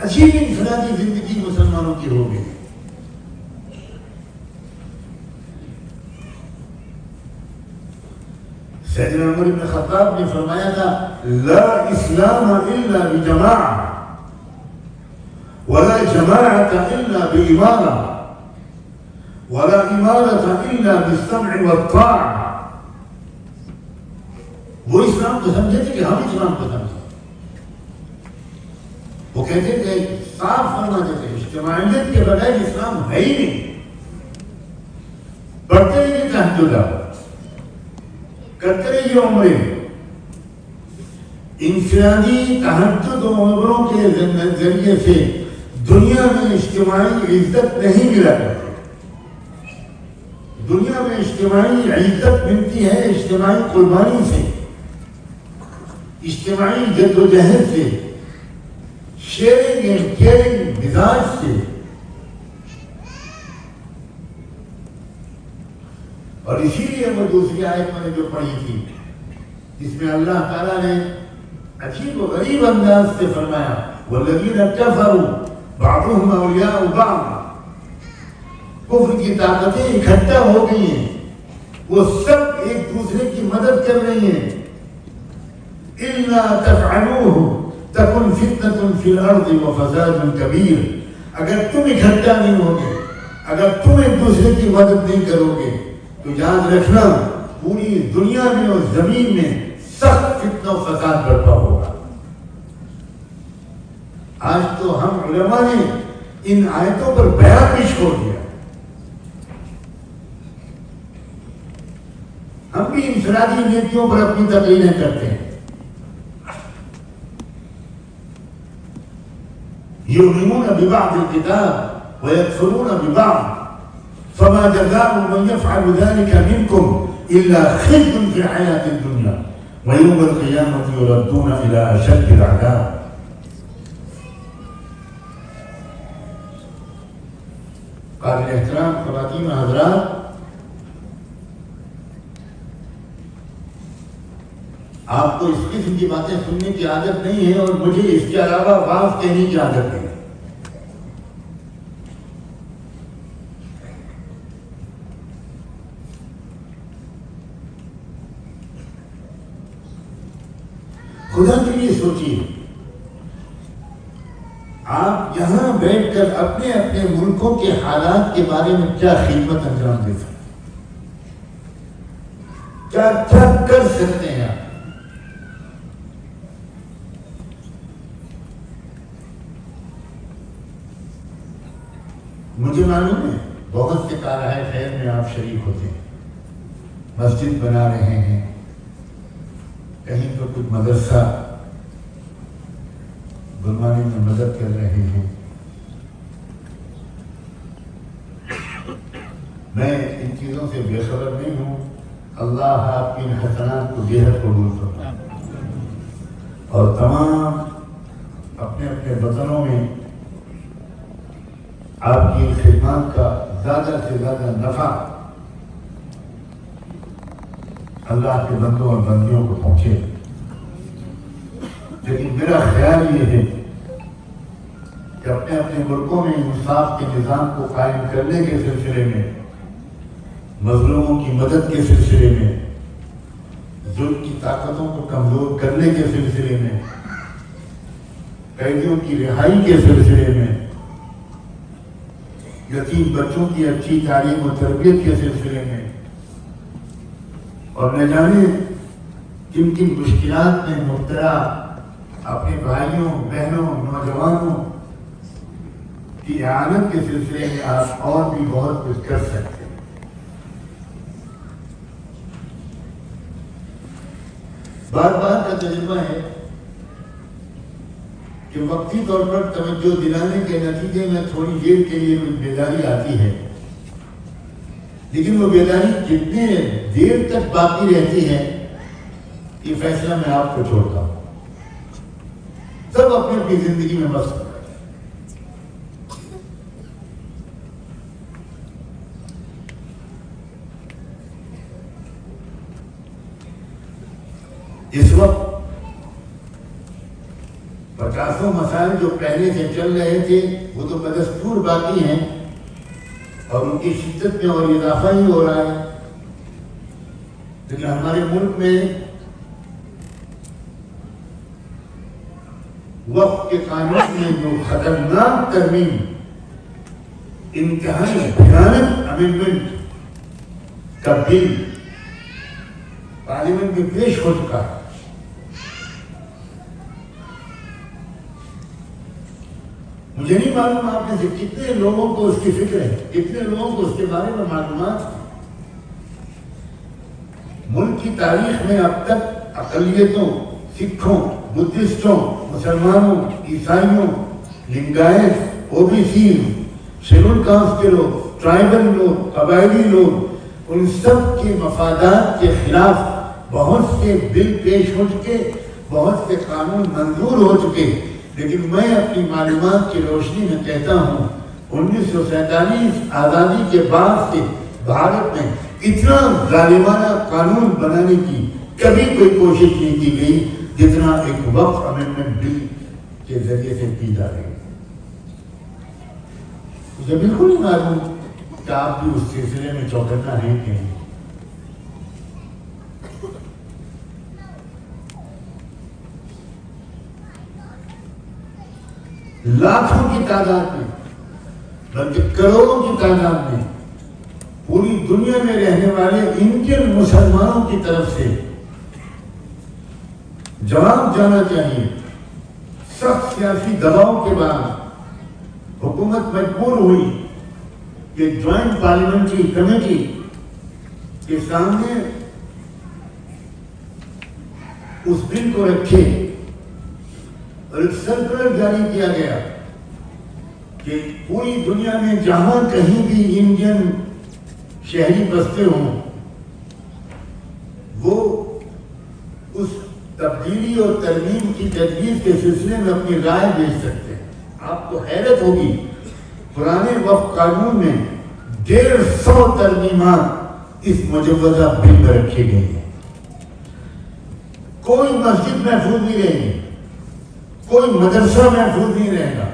عجیب انفرادی زندگی مسلمانوں کی ہو گئی۔ سیدنا عمر بن خطاب نے فرمایا تھا لا اسلام الا بجماعہ ولا جماعة الا بامارہ ولا امارة الا بالسمع والطاعة۔ وہ اسلام کو سمجھے تھے کہ ہم اسلام کو سمجھے، وہ کہتے تھے، صاف فرماتے تھے اجتماعیت کے بغیر اسلام ہے ہی نہیں۔ پڑھتے رہیے تہجد، کرتے رہیے عمریں، انفرادی تہجد و عمروں کے ذریعے سے دنیا میں اجتماعی عزت نہیں ملا کرتی۔ دنیا میں اجتماعی عزت ملتی ہے اجتماعی قربانی سے، اجتماعی جدوجہد سے، شیئرنگ اینڈ کیئرنگ مزاج سے۔ اور اسی لیے وہ دوسری آیت میں نے جو پڑھی تھی جس میں اللہ تعالیٰ نے عجیب و غریب انداز سے فرمایا والذین کفروا بعضهم اولیاء بعض، کفر کی طاقتیں اکٹھا ہو گئی ہیں، وہ سب ایک دوسرے کی مدد کر رہی ہیں۔ الا تفعلوه تکن فتنة فی الارض وفساد کبیر۔ اگر تم اکٹھا نہیں ہوگے، اگر تم ایک دوسرے کی مدد نہیں کرو گے تو یاد رکھنا پوری دنیا میں اور زمین میں سخت فتنہ و فساد برپا ہوگا۔ آج تو ہم علماء نے ان آیتوں پر بیان بھی چھوڑ دیا، ہم بھی انفرادی نیتیوں پر اپنی تقریریں کرتے ہیں۔ یؤمنون ببعض الکتاب ویکفرون ببعض فما جزاء من يفعل ذلك منكم الا خزي في الحياة الدنيا ويوم القيامة يردون الى اشد العذاب۔ قابل احترام خواتین و حضرات، آپ کو اس قسم کی باتیں سننے کی عادت نہیں ہے اور مجھے اس کے علاوہ واضح کہنے کی عادت ہے۔ خدا کے لیے سوچیے، آپ یہاں بیٹھ کر اپنے اپنے ملکوں کے حالات کے بارے میں کیا خدمت انجام دے سکتے، کیا کر سکتے ہیں آپ؟ مجھے معلوم ہے بہت سے کارہائے خیر میں آپ شریک ہوتے ہیں، مسجد بنا رہے ہیں، کہیں تو کچھ مدرسہ بنوانے میں مدد کر رہے ہیں، میں ان چیزوں سے بے خبر نہیں ہوں. اللہ آپ کی ان حسنات کو بے حد قبول فرمائے اور تمام اپنے اپنے وطنوں میں آپ کی خدمات کا زیادہ سے زیادہ نفع اللہ کے بندوں اور بندیوں کو پہنچے. لیکن میرا خیال یہ ہے کہ اپنے اپنے ملکوں میں انصاف کے نظام کو قائم کرنے کے سلسلے میں، مظلوموں کی مدد کے سلسلے میں، ظلم کی طاقتوں کو کمزور کرنے کے سلسلے میں، قیدیوں کی رہائی کے سلسلے میں، یتیم بچوں کی اچھی تعلیم و تربیت کے سلسلے میں، اور نہ جانے کن کن مشکلات میں مبتلا اپنے بھائیوں، بہنوں، نوجوانوں کی اعانت کے سلسلے میں آپ اور بھی بہت کچھ کر سکتے ہیں. بار بار کا تجربہ ہے کہ وقتی طور پر توجہ دلانے کے نتیجے میں تھوڑی دیر کے لیے بیداری آتی ہے، لیکن وہ بیداری کتنے دیر تک باقی رہتی ہے یہ فیصلہ میں آپ کو چھوڑتا ہوں. سب اپنی اپنی زندگی میں مست ہیں. اس وقت 50 مسائل جو پہلے سے چل رہے تھے وہ تو بدستور باقی ہیں اور ان کی شدت میں اور اضافہ ہی ہو رہا ہے. لیکن ہمارے ملک میں وقت کے قانون میں جو خطرناک ترمیم، انتہائی بھیانک امینڈمنٹ کا بل پارلیمنٹ میں پیش ہو چکا ہے، مجھے نہیں معلوم آپ میں سے کتنے لوگوں کو اس کی فکر ہے، کتنے لوگوں کو اس کے بارے میں معلومات ہیں. ملک کی تاریخ میں اب تک اقلیتوں، سکھوں، بدھسٹوں، مسلمانوں، عیسائیوں، Lingayat, O B C, schedule caste کے لوگ، ٹرائبل لوگ، قبائلی لوگ، ان سب کے مفادات کے خلاف بہت سے بل پیش ہو چکے، بہت سے قانون منظور ہو چکے. لیکن میں اپنی معلومات کی روشنی میں کہتا ہوں 1947 آزادی کے بعد سے بھارت میں اتنا ظالمانہ قانون بنانے کی کبھی کوئی کوشش نہیں کی گئی جتنا ایک وقف امینڈمنٹ بل کے ذریعے سے کی جا رہی ہے. مجھے بالکل نہیں معلوم کہ آپ بھی اس سلسلے میں چوکنا ہیں کہ نہیں. لاکھوں کی تعداد میں بلکہ کروڑوں کی تعداد میں پوری دنیا میں رہنے والے انڈین مسلمانوں کی طرف سے جواب جانا چاہیے. سخت سیاسی دباؤ کے بعد حکومت مجبور ہوئی کہ جوائنٹ پارلیمنٹری کمیٹی کے سامنے اس بل کو رکھے اور ایک سرکولر جاری کیا گیا کہ پوری دنیا میں جہاں کہیں بھی انڈین شہری بستے ہوں وہ اس تبدیلی اور ترمیم کی تجویز کے سلسلے میں اپنی رائے بھیج سکتے ہیں. آپ کو حیرت ہوگی پرانے وقف قانون میں 150 ترمیمات اس مجوزہ بل میں رکھے گئے ہیں. کوئی مسجد محفوظ نہیں رہے گی، کوئی مدرسہ محفوظ نہیں رہے گا،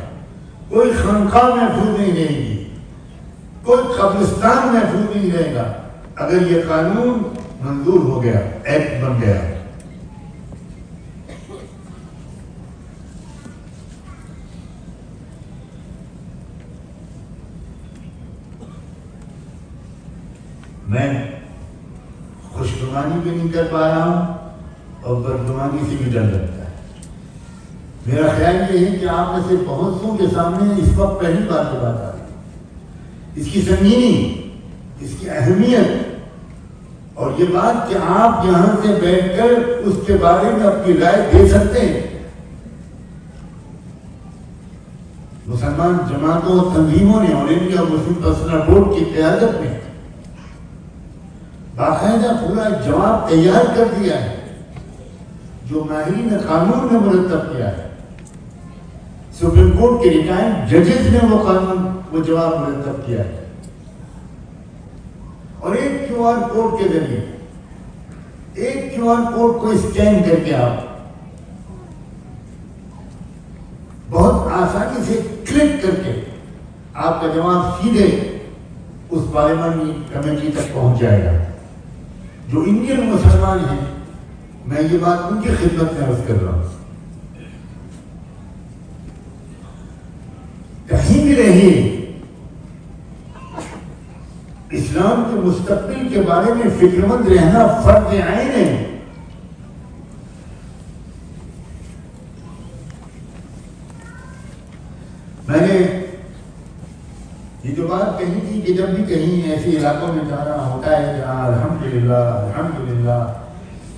کوئی خانقاہ محفوظ نہیں رہے گی، کوئی قبرستان محفوظ نہیں رہے گا اگر یہ قانون منظور ہو گیا، ایکٹ بن گیا. میں خوشگوانی بھی نہیں کر پا رہا ہوں اور بدگمانی سے بھی ڈر لگتا ہے. میرا خیال یہ ہے کہ آپ میں سے بہت سو کے سامنے اس وقت پہلی بار کی بات آ رہی ہے. اس کی سنگینی، اس کی اہمیت اور یہ بات کہ آپ یہاں سے بیٹھ کر اس کے بارے میں اپنی رائے دے سکتے ہیں. مسلمان جماعتوں اور تنظیموں نے اور انڈیا مسلم پرسنل بورڈ کی قیادت میں باقاعدہ پورا جواب تیار کر دیا ہے جو ماہرین قانون نے مرتب کیا ہے. سپریم کورٹ کے ریٹائرڈ ججز نے وہ قانون وہ جواب مرتب کیا ہے. اور ایک کیو آر کوڈ کے ذریعے ایک کیو آر کوڈ کو اسکین کر کے آپ بہت آسانی سے کلک کر کے آپ کا جواب سیدھے اس پارلیمانی کمیٹی تک پہنچ جائے گا. جو انڈین مسلمان ہیں میں یہ بات ان کی خدمت میں عرض کر رہا ہوں, کہیں بھی رہیے اسلام کے مستقبل کے بارے میں فکر مند رہنا فرض عین ہے. میں نے یہ جو بات کہی تھی کہ جب بھی کہیں ایسے علاقوں میں جانا ہوتا ہے جہاں الحمدللہ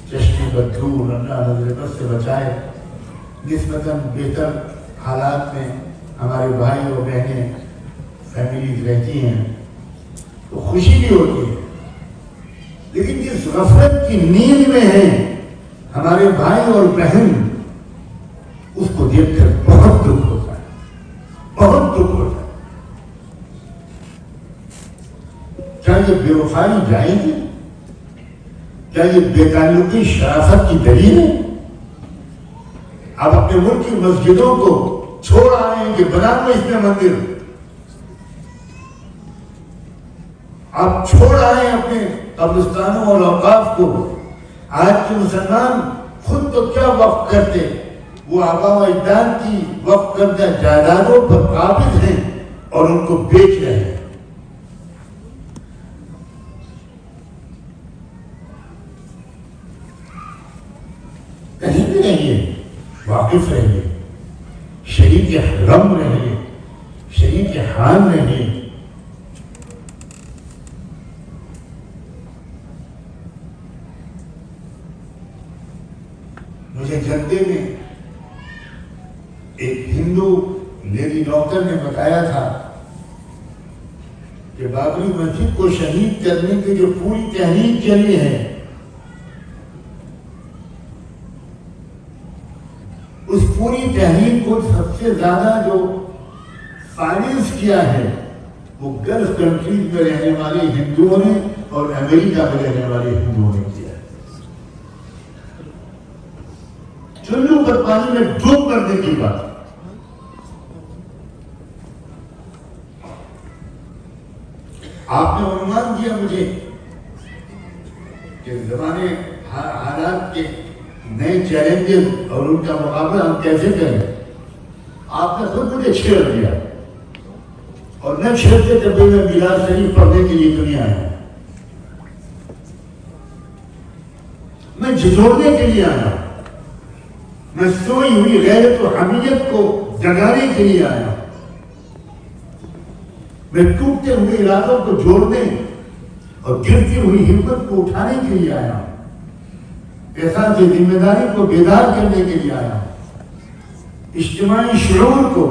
چشمے بدھور اللہ نظر بد سے بچائے نسبتاً بہتر حالات میں ہمارے بھائی اور بہنیں فیملیز رہتی ہیں تو خوشی بھی ہوتی ہے. لیکن جس غفلت کی نیند میں ہیں ہمارے بھائی اور بہن اس کو دیکھ کر بہت دکھ ہوتا ہے, بہت دکھ ہوتا ہے. کیا یہ بے وفائی جائز ہے؟ کیا یہ بے تعلقی شرافت کی دلیل ہے؟ آپ اپنے ملک کی مسجدوں کو چھوڑ آئے ہیں کہ بنا دو اس میں مندر, آپ چھوڑ آئے ہیں اپنے قبرستانوں اور اوقاف کو. آج کے مسلمان خود تو کیا وقف کرتے, وہ آبا و اجداد کی وقف کردہ جائیدادوں پر قابض ہیں اور ان کو بیچ رہے ہیں. کہیں بھی رہیے, واقف رہیے, شریک حرم رہیے, شریک حال رہیے. مجھے جدے میں ایک ہندو لیڈی ڈاکٹر نے بتایا تھا کہ بابری مسجد کو شہید کرنے کی جو پوری تحریک چلی ہے اس پوری تحریک کو سب سے زیادہ جو فائننس کیا ہے وہ گلف کنٹریز میں رہنے والے ہندوؤں نے اور امریکہ میں رہنے والے ہندوؤں نے کیا ہے. چلو پر پانی میں ڈوب کرنے کی بات. آپ نے عنوان دیا مجھے کہ زمانے حالات کے نئے چیلنجز اور ان کا مقابلہ ہم کیسے کریں. آپ نے خود مجھے چھیڑ دیا اور نہ چھیڑتے جب میں میراث شریف پڑھنے کے لیے دنیا آیا, میں جھجوڑنے کے لیے آیا, میں سوئی ہوئی غیرت و حمیت کو جگانے کے لیے آیا, میں ٹوٹتے ہوئے ارادوں کو جوڑنے اور گرتی ہوئی ہمت کو اٹھانے کے لیے آیا, احساس ذمہ داری کو بیدار کرنے کے لیے آیا, اجتماعی شعور کو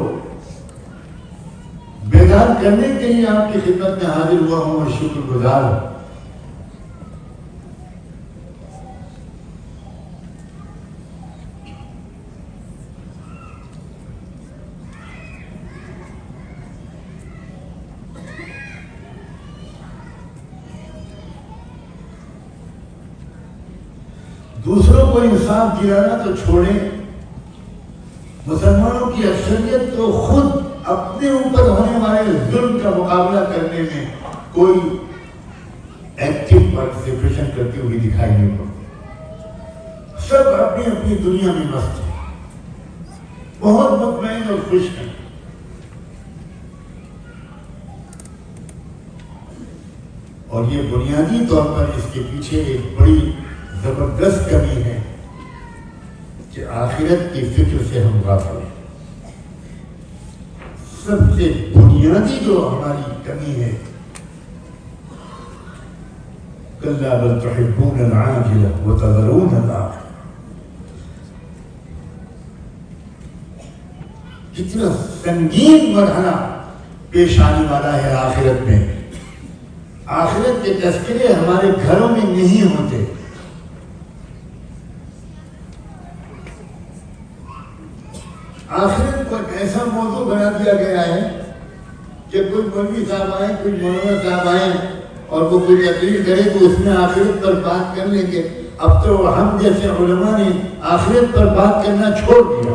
بیدار کرنے کے لیے آپ کی خدمت میں حاضر ہوا ہوں اور شکر گزار ہوں. دوسروں کو انصاف دلانا تو چھوڑیں, مسلمانوں کی اکثریت تو خود اپنے اوپر ہونے والے ظلم کا مقابلہ کرنے میں کوئی ایکٹیو پارٹیسپیشن کرتے ہوئے دکھائی نہیں پڑتے. سب اپنی اپنی دنیا میں مست ہیں, بہت مطمئن اور خوش ہیں. اور یہ بنیادی طور پر اس کے پیچھے ایک بڑی زبردست کمی ہے کہ آخرت کی فکر سے ہم غافل ہیں. سب سے بنیادی جو ہماری کمی ہے, کلا بل تحبون العاجلہ وتذرون الآخرہ. کتنا سنگین مرحلہ پیش آنے والا ہے آخرت میں. آخرت کے تذکرے ہمارے گھروں میں نہیں ہوتے. آخرت کو ایک ایسا موضوع بنا دیا گیا ہے کہ کوئی مولوی صاحب آئے, کوئی مولانا صاحب آئے اور وہ کوئی تقریر کرے تو اس میں آخرت پر بات کر لیں گے. اب تو ہم جیسے علماء نے آخرت پر بات کرنا چھوڑ دیا.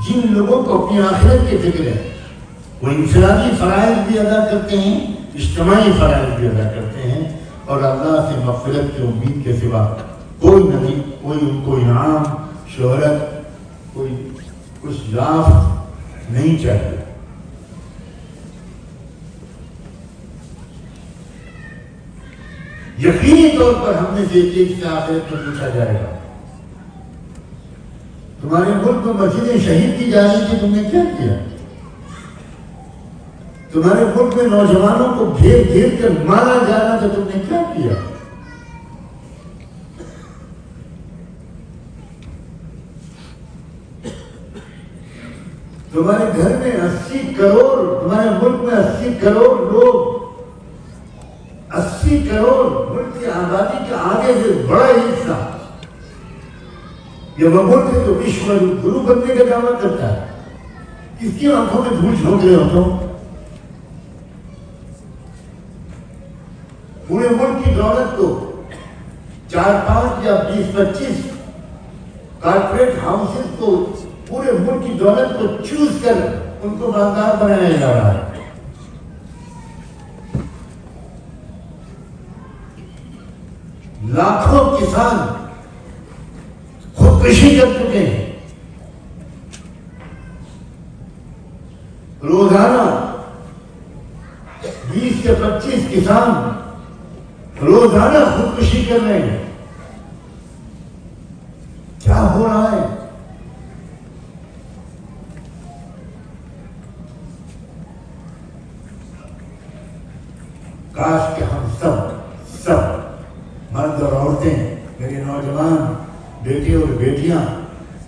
جن لوگوں کو اپنی آخرت کی فکر ہے وہ انفرادی فرائض بھی ادا کرتے ہیں, اجتماعی فرائض بھی ادا کرتے ہیں, اور اللہ سے مغفرت کی امید کے سوا کوئی نبی, کوئی ان کو انعام, شہرت, کوئی کچھ یافت نہیں چاہیے. یقینی طور پر ہم نے سے ایک سے آخرت میں پوچھا جائے گا, تمہارے ملک میں مسجدیں شہید کی جا رہی تھی, تم نے کیا کیا؟ تمہارے ملک میں نوجوانوں کو گھیر گھیر کر مارا جا رہا تھا, تم نے کیا کیا؟ تمہارے گھر میں 80 کروڑ, تمہارے ملک میں 80 کروڑ لوگ, 80 کروڑ ملک کی آبادی کا آگے سے بڑا حصہ یہ وہ ملک ہے جو وشو گرو بننے کا دعویٰ کرتا ہے. کس کی آنکھوں میں دھول جھونک رہے ہو تم؟ پورے ملک کی دولت کو 4-5 یا 20-25 کارپوریٹ ہاؤسز کو, پورے ملک کی دولت کو چوز کر ان کو مالدار بنایا جا رہا ہے. لاکھوں کسان خودکشی کر چکے ہیں. روزانہ 20 سے 25 کسان روزانہ خودکشی کر رہے ہیں. کیا ہو رہا ہے؟ کاش کہ ہم سب مرد اور عورتیں, میرے نوجوان بیٹے اور بیٹیاں,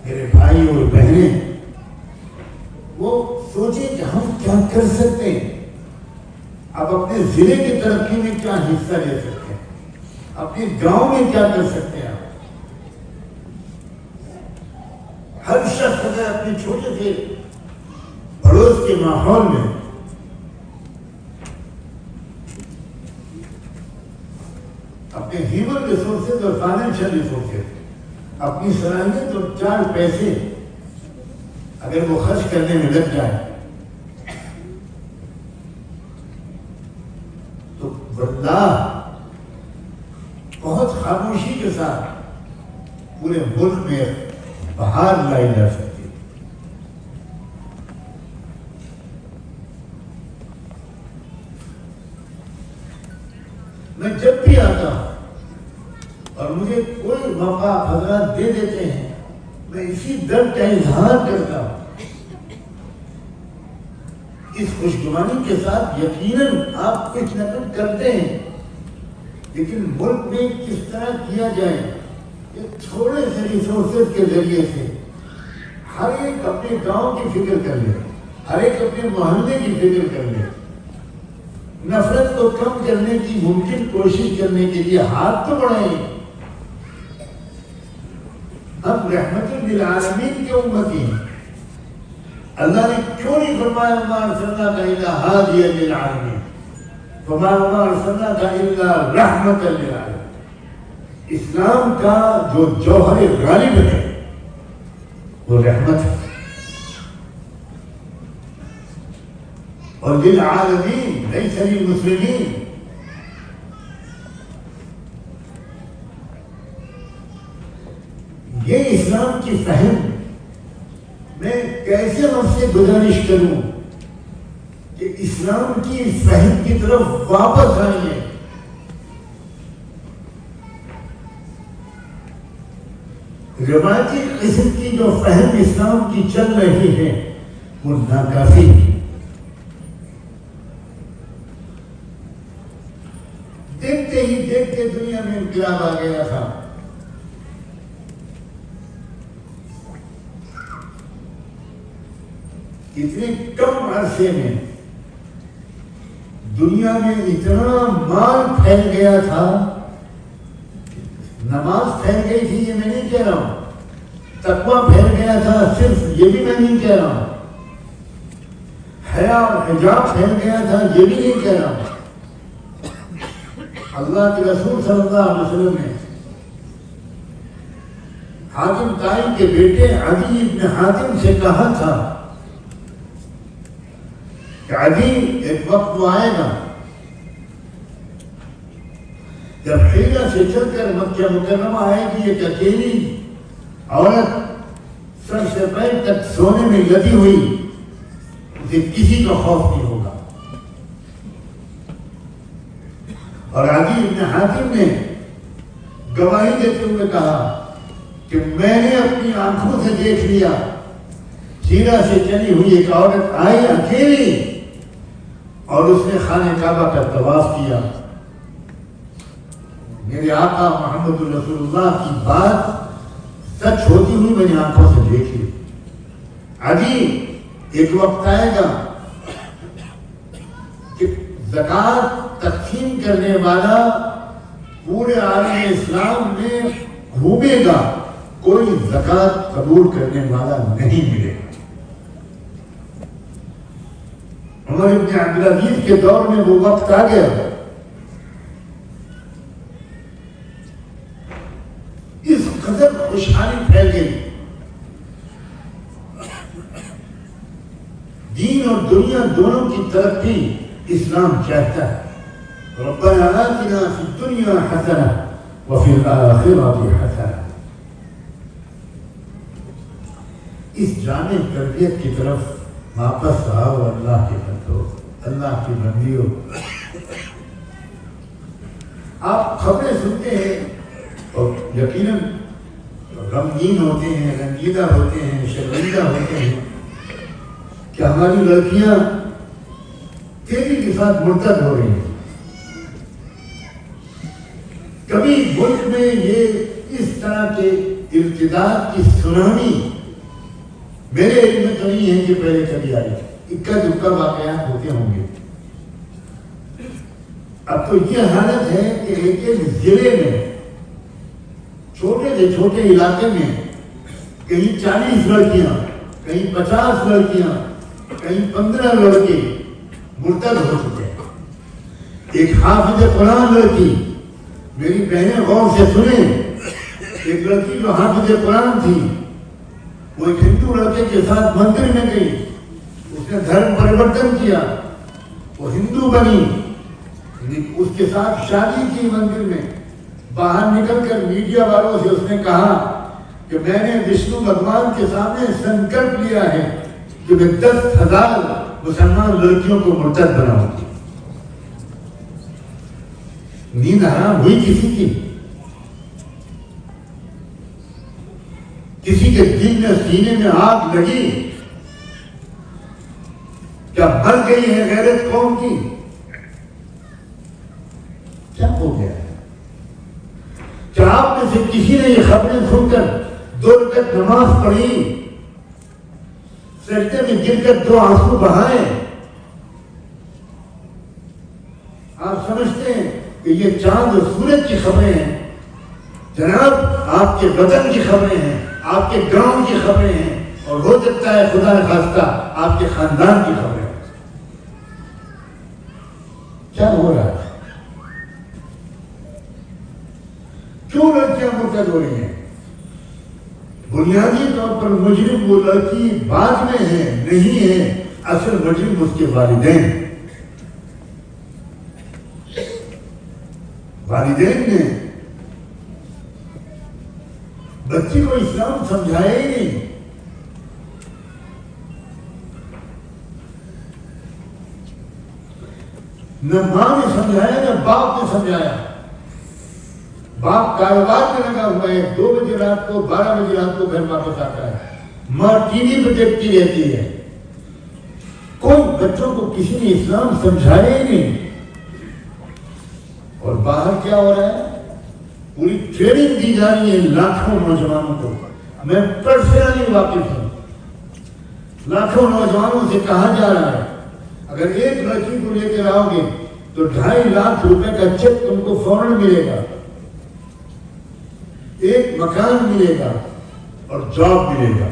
میرے بھائی اور بہنیں, وہ سوچیں کہ ہم کیا کر سکتے ہیں, اب اپنے ضلع کی ترقی میں کیا حصہ لے سکتے ہیں, اپنے گاؤں میں کیا کر سکتے ہیں. ہر شخص اگر اپنے چھوٹے سے پڑوس کے ماحول میں اپنے ہیومن ریسورسز اور فائنینشیل ریسورسز, اپنی صلاحیت اور 4 پیسے اگر وہ خرچ کرنے میں لگ جائے تو واللہ بہت خاموشی کے ساتھ پورے ملک میں بہار لائی جا سکتی ہے. میں جب بھی آتا ہوں اور مجھے کوئی موقع حضرات دے دیتے ہیں, میں اسی درد کا اظہار کرتا ہوں. اس خوشگوانی کے ساتھ یقیناً آپ کچھ نہ کچھ کرتے ہیں, لیکن ملک میں کس طرح کیا جائے, ایک تھوڑے سے ریسورسز کے ذریعے سے ہر ایک اپنے گاؤں کی فکر کر لے, ہر ایک اپنے محلے کی فکر کر لے, نفرت کو کم کرنے کی ممکن کوشش کرنے کے لیے ہاتھ تو بڑھائیں. ہم رحمت للعالمین کی امتی ہیں. اللہ نے کیوں نہیں فرمایا وما ارسلناک الا ہادیا للعالمین, وما ارسلناک الا رحمت للعالمین. اسلام کا جو جوہر غالب ہے وہ رحمت ہے, اور للعالمین لیس للمسلمین. یہ اسلام کی فہم میں کیسے آپ سے گزارش کروں کہ اسلام کی فہم کی طرف واپس آئیے. روایتی قسم کی جو فہم اسلام کی چل رہی ہے وہ ناکافی ہے. دیکھتے ہی دیکھتے دنیا میں انقلاب آ گیا تھا. اتنے کم عرصے میں دنیا میں اتنا مال پھیل گیا تھا. نماز پھیل گئی تھی، یہ میں نہیں کہہ رہا ہوں. تقویٰ پھیل گیا تھا، صرف یہ بھی میں نہیں کہہ رہا ہوں. حیا اور حجاب پھیل گیا تھا، یہ بھی نہیں کہہ رہا ہوں. اللہ کے رسول صلی اللہ علیہ وسلم نے حاتم طائی کے بیٹے عدی ابن حاتم سے کہا تھا کہ عدی ایک وقت وہ آئے گا جب حیرہ سے چل کر مکہ مکرمہ آئے گی ایک اکیلی عورت سر سے پیر تک سونے میں لدی ہوئی، اسے کسی کا خوف نہیں ہوگا. اور عدی ابن حاتم نے گواہی دیتے ہوئے کہا کہ میں نے اپنی آنکھوں سے دیکھ لیا، ہیرا سے چلی ہوئی ایک عورت آئی اکیلی اور اس نے خانہ کعبہ کا طواف کیا. میرے آقا محمد رسول اللہ کی بات سچ ہوتی ہوئی میں نے آنکھوں سے دیکھ لی. عدی ایک وقت آئے گا کہ زکوٰۃ تقسیم کرنے والا پورے عالم اسلام میں گھومے گا، کوئی زکوٰۃ قبول کرنے والا نہیں ملے گا. عمر ابن عبدالعزیز کے دور میں وہ وقت آ گیا. اس قدر خوشحالی پھیل گئی. دین اور دنیا دونوں کی ترقی اسلام چاہتا ہے. ربنا آتنا فی الدنیا حسنہ وفی الآخرۃ حسنہ. اس جامع تربیت کی طرف واپس آؤ اللہ کے بندو، اللہ کی بندیوں. آپ خبریں سنتے ہیں اور یقیناً غمگین ہوتے ہیں، رنجیدہ ہوتے ہیں، شرمندہ ہوتے ہیں کہ ہماری لڑکیاں تیزی کے ساتھ مرتد ہو رہی ہیں. کبھی ملک میں یہ اس طرح کے ارتداد کی سونامی میرے علم میں تو نہیں ہے کہ پہلے کبھی آئی. اکا دکا واقعات ہوتے ہوں گے. اب تو یہ حالت ہے کہ ایک ایک ضلع میں، چھوٹے سے چھوٹے علاقے میں کہیں 40 لڑکیاں، کہیں 50 لڑکیاں، کہیں 15 لڑکے مرتد ہو چکے ہیں. ایک حافظ قرآن لڑکی، میری بہنیں غور سے سنیں، ایک لڑکی جو حافظ قرآن تھی وہ ایک ہندو لڑکے کے ساتھ مندر میں گئی، اس نے دھرم پریورتن کیا، وہ ہندو بنی، اس کے ساتھ شادی کی مندر میں. باہر نکل کر میڈیا والوں سے اس نے کہا کہ میں نے وشنو بھگوان کے سامنے سنکلپ لیا ہے کہ میں 10,000 مسلمان لڑکیوں کو مرتد بناؤں گی. نیند حرام ہوئی کسی کی؟ کسی کے دل میں سینے میں آگ لگی؟ کیا مر گئی ہے غیرت قوم کی؟ کیا ہو گیا؟ کیا آپ میں سے کسی نے یہ خبریں سن کر 2 رکعت نماز پڑھی، سجدے میں گر کر 2 آنسو بہائے؟ آپ سمجھتے ہیں کہ یہ چاند اور سورج کی خبریں ہیں؟ جناب آپ کے وطن کی خبریں ہیں، آپ کے گاؤں کی خبریں ہیں، اور ہو سکتا ہے خدا نخواستہ آپ کے خاندان کی خبریں. کیا ہو رہا ہے؟ کیوں لڑکیاں مرتد ہو رہی ہیں؟ بنیادی طور پر مجرم وہ لڑکی بعد میں ہے، نہیں ہے. اصل مجرم اس کے والدین. والدین نے بچی کو اسلام سمجھایا ہی نہیں. نہ ماں نے سمجھایا نہ باپ نے سمجھایا. باپ کاروبار میں لگا ہوا ہے، 2 بجے رات کو 12 بجے رات کو گھر واپس آتا ہے، ماں ٹی وی پہ دیکھتی رہتی ہے. کوئی بچوں کو کسی نے اسلام سمجھایا ہی نہیں. اور باہر کیا ہو رہا ہے؟ پوری ٹریننگ دی جا رہی ہے لاکھوں نوجوانوں کو. میں پرسنلی واقف ہوں. لاکھوں نوجوانوں سے کہا جا رہا ہے اگر ایک لڑکی کو لے کر آؤ گے تو 2.5 لاکھ روپے کا چیک تم کو فوراً ملے گا، ایک مکان ملے گا اور جاب ملے گا۔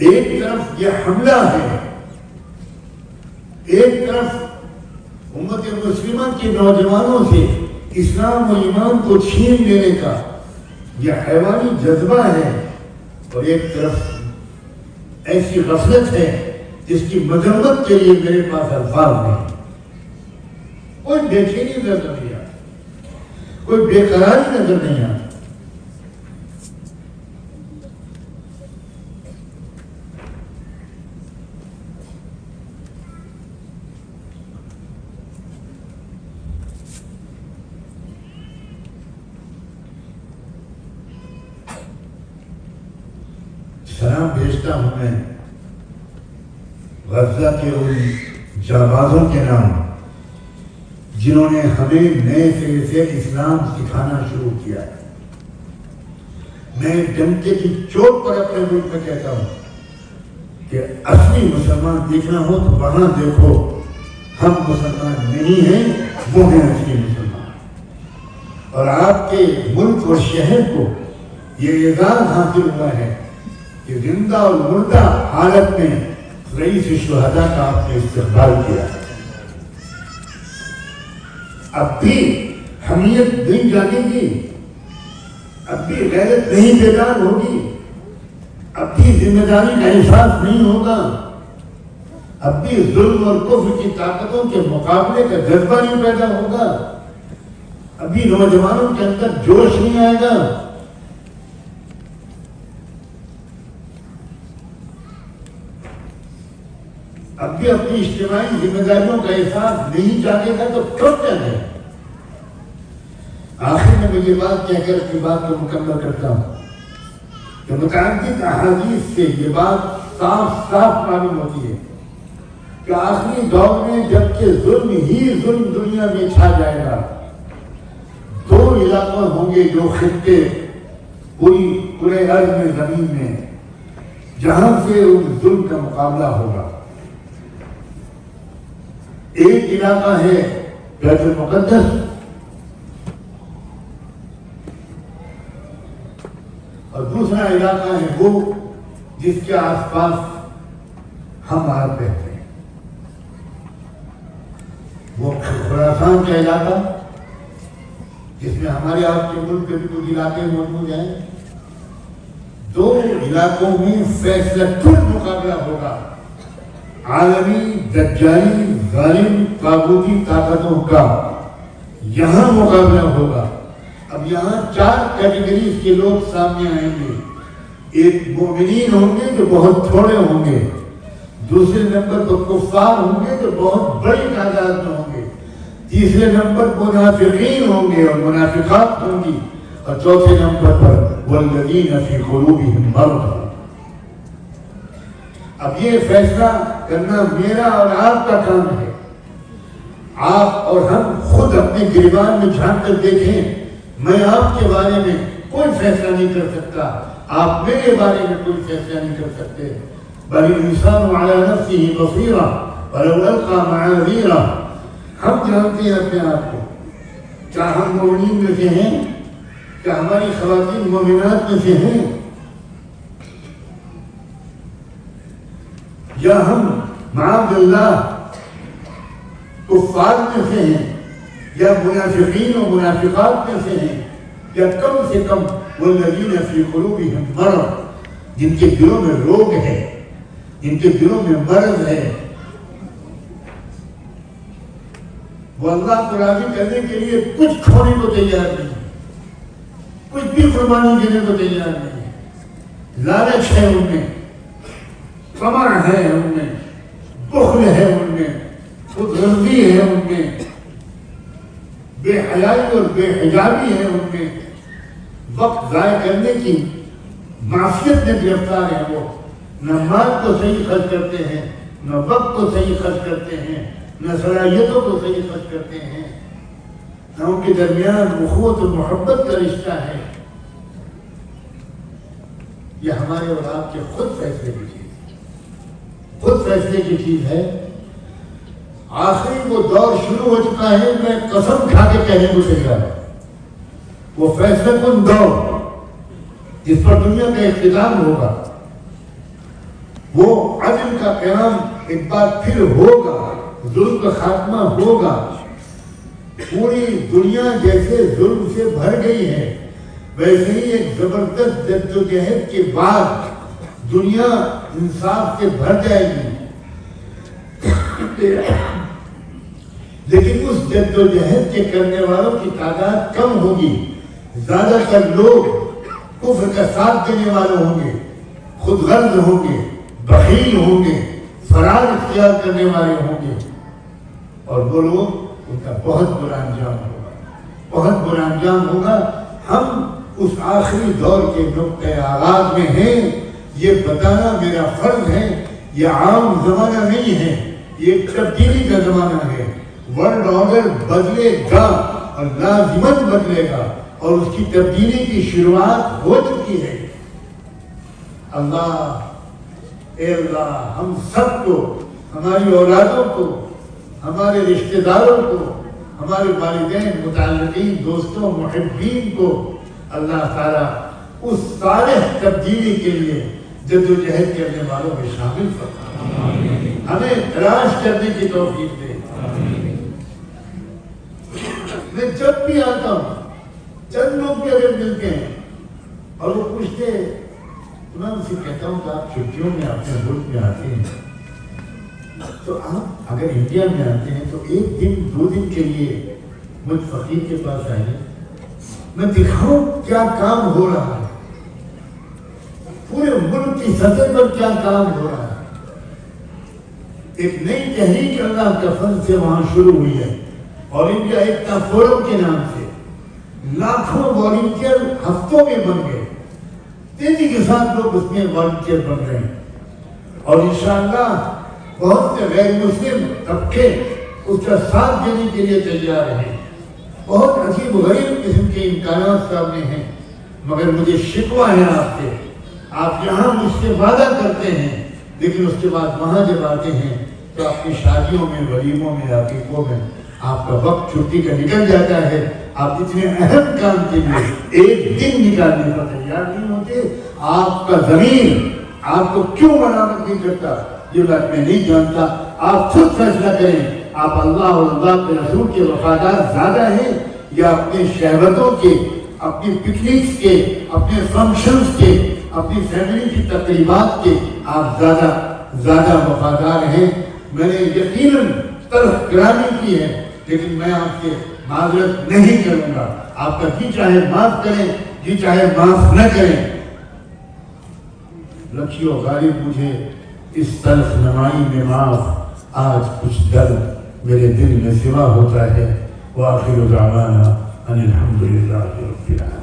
ایک طرف یہ حملہ ہے، ایک طرف امت مسلمہ کے نوجوانوں سے اسلام و ایمان کو چھین لینے کا یہ حیوانی جذبہ ہے، اور ایک طرف ایسی غفلت ہے جس کی مذمت کے لیے میرے پاس الفاظ نہیں۔ کوئی بے چینی نظر نہیں آتی، کوئی بے قراری نظر نہیں آتی۔ سلام بھیجتا ہوں میں غزہ کے ان جانبازوں کے نام جنہوں نے ہمیں نئے سرے سے اسلام سکھانا شروع کیا ہے۔ میں ڈنکے کی چوٹ پر اپنے ملک میں کہتا ہوں کہ اصلی مسلمان دیکھنا ہو تو وہاں دیکھو، ہم مسلمان نہیں ہیں، وہ ہیں اصلی مسلمان۔ اور آپ کے ملک اور شہر کو یہ اعزاز حاصل ہوا ہے کہ زندہ اور مردہ حالت میں رئیس شہداء کا آپ نے استقبال کیا۔ اب بھی حمیت نہیں جاگے گی، اب بھی غیرت نہیں بیدار ہوگی، اب بھی ذمہ داری کا احساس نہیں ہوگا، اب بھی ظلم اور کفر کی طاقتوں کے مقابلے کا جذبہ نہیں پیدا ہوگا، اب بھی نوجوانوں کے اندر جوش نہیں آئے گا۔ اب بھی اپنی اجتماعی ذمہ داریوں کا احساس نہیں جاگے گا تو کیوں جاگے؟ آخر میں یہ بات کہہ کر اپنی بات کو مکمل کرتا ہوں کہ متعدد احادیث سے یہ بات صاف صاف معلوم ہوتی ہے کہ آخری دور میں جبکہ ظلم ہی ظلم دنیا میں چھا جائے گا، 2 علاقے ہوں گے جو خطے پورے ارض میں زمین میں جہاں سے ان ظلم کا مقابلہ ہوگا۔ ایک علاقہ ہے بیت المقدس، اور دوسرا علاقہ ہے وہ جس کے آس پاس ہم آپ رہتے ہیں، وہ خراسان کا علاقہ جس میں ہمارے آپ کے ملک کے بھی کچھ علاقے موجود ہیں۔ 2 علاقوں میں فیصلہ کن مقابلہ ہوگا، عالمی دجالی ظالم طاغوتی طاقتوں کا یہاں مقابلہ ہوگا۔ اب یہاں 4 کیٹیگریز کے لوگ سامنے آئیں گے۔ ایک مومنین ہوں گے جو بہت تھوڑے ہوں گے، دوسرے نمبر پر کفار ہوں گے جو بہت بڑی تعداد میں ہوں گے، تیسرے نمبر پر منافقین ہوں گے اور منافقات ہوں گی، اور چوتھے نمبر پر والذین فی قلوبہم مرض۔ اب یہ فیصلہ کرنا میرا اور آپ کا کام ہے۔ آپ اور ہم خود اپنے گریبان میں جھانک کر دیکھیں۔ میں آپ کے بارے میں کوئی فیصلہ نہیں کر سکتا، آپ میرے بارے میں کوئی فیصلہ نہیں کر سکتے۔ بل الانسان علی نفسہ بصیرہ ولو القی معاذیرہ۔ ہم جانتے ہیں اپنے آپ کو، کیا ہم مومنین میں سے ہیں؟ کیا ہماری خواتین مومنات میں سے ہیں؟ یا ہم معاذ اللہ کفار میں سے ہیں، یا منافقین و منافقات میں سے ہیں، یا کم سے کم والذین فی قلوبہم مرض، جن کے دلوں میں روگ ہے، جن کے دلوں میں مرض ہے، وہ اللہ کو راضی کرنے کے لیے کچھ کھونے کو تیار نہیں، کچھ بھی قربانی دینے کو تیار نہیں۔ لالچ ہے ان میں، طمع ہے ان میں، بخل ہے ان میں، خود غرضی ہے ان میں، بے حیائی اور بے حجابی ہے ان میں، وقت ضائع کرنے کی معصیت میں گرفتار ہیں۔ وہ نہ مال کو صحیح خرچ کرتے ہیں، نہ وقت کو صحیح خرچ کرتے ہیں، نہ صلاحیتوں کو صحیح خرچ کرتے ہیں، نہ ان کے درمیان اخوت و محبت کا رشتہ ہے۔ یہ ہمارے اور آپ کے خود فیصلے کی چیز ہے، خود فیصلے کی چیز ہے۔ آخری وہ دور شروع ہو چکا ہے، میں قسم کھا کے کہنے کو تیار ہوں، وہ فیصلہ کن دور جس پر دنیا کا اختتام ہوگا، وہ عدل کا قیام ایک بار پھر ہوگا، ظلم کا خاتمہ ہوگا۔ پوری دنیا جیسے ظلم سے بھر گئی ہے، ویسے ہی ایک زبردست جدوجہد کے بعد دنیا انصاف سے بھر جائے گی۔ لیکن اس جدوجہد کے کرنے والوں کی تعداد کم ہوگی، زیادہ تر لوگ کفر کا ساتھ دینے والے ہوں گے، خود غرض ہوں گے، بخیل ہوں گے، فرار اختیار کرنے والے ہوں گے، اور وہ لوگ ان کا بہت برا انجام ہوگا، بہت برا انجام ہوگا۔ ہم اس آخری دور کے نقطۂ آغاز میں ہیں، یہ بتانا میرا فرض ہے۔ یہ عام زمانہ نہیں ہے، یہ ایک تبدیلی کا زمانہ ہے۔ ورلڈ آرڈر بدلے گا اور لازماً بدلے گا، اور اس کی تبدیلی کی شروعات ہو چکی ہے۔ اللہ، اے اللہ، ہم سب کو، ہماری اولادوں کو، ہمارے رشتہ داروں کو، ہمارے والدین، متعلقین، دوستوں، محبین کو اللہ تعالیٰ اس صالح تبدیلی کے لیے جدوجہد کرنے والوں میں شامل فرمائے، ہمیں تلاش کرنے کی توفیق دے۔ میں جب بھی آتا ہوں، چند لوگ بھی اگر ملتے ہیں اور وہ پوچھتے، تو میں ان سے کہتا ہوں کہ آپ چھٹیوں میں اپنے ملک میں آتے ہیں، تو آپ اگر انڈیا میں آتے ہیں تو ایک دن 2 دن کے لیے مجھ فقیر کے پاس آئیے، میں دکھاؤں کیا کام ہو رہا ہے، پورے ملک کی سطح پر کیا کام ہو رہا ہے۔ ایک نئی تحریک اللہ کے فضل سے وہاں شروع ہوئی ہے، اور انڈیا ایکتا فورم کے نام سے لاکھوں والنٹیئر ہفتوں میں بن گئے، تیزی کے ساتھ لوگ اس میں والنٹیئر بن رہے ہیں، اور انشاءاللہ بہت سے غیر مسلم طبقے اس کا ساتھ دینے کے لیے تیار ہیں۔ بہت عجیب و غریب قسم کے امکانات سامنے ہیں، مگر مجھے شکوہ ہے آپ سے، آپ یہاں مجھ سے وعدہ کرتے ہیں، لیکن اس کے بعد وہاں جب آتے ہیں تو آپ کی شادیوں میں، ولیموں میں، عقیقوں میں آپ کا وقت چھٹی کا نکل جاتا ہے، آپ اتنے اہم کام کے لیے ایک دن نکالنے کا تیار نہیں ہوتے۔ آپ کا ضمیر آپ کو کیوں ملامت نہیں کرتا، یہ بات میں نہیں جانتا، آپ خود فیصلہ کریں۔ آپ اللہ اور اللہ کے رسول کے وفادار زیادہ ہیں یا اپنے شہوتوں کے، اپنی پکنکس کے، اپنے فنکشنز کے، اپنی فیملی کی تقریبات کے آپ زیادہ وفادار ہیں؟ میں نے یقیناً تلخ گرانی کی ہے، لیکن میں آپ سے معذرت نہیں کروں گا۔ آپ کا جی چاہے معاف کریں، جی چاہے معاف نہ کریں، رکھیو غالب مجھے اس تلخ نمائی میں معاف، آج کچھ درد میرے دل میں سوا ہوتا ہے۔ وآخر دعوانا ان الحمدللہ رب العالمین۔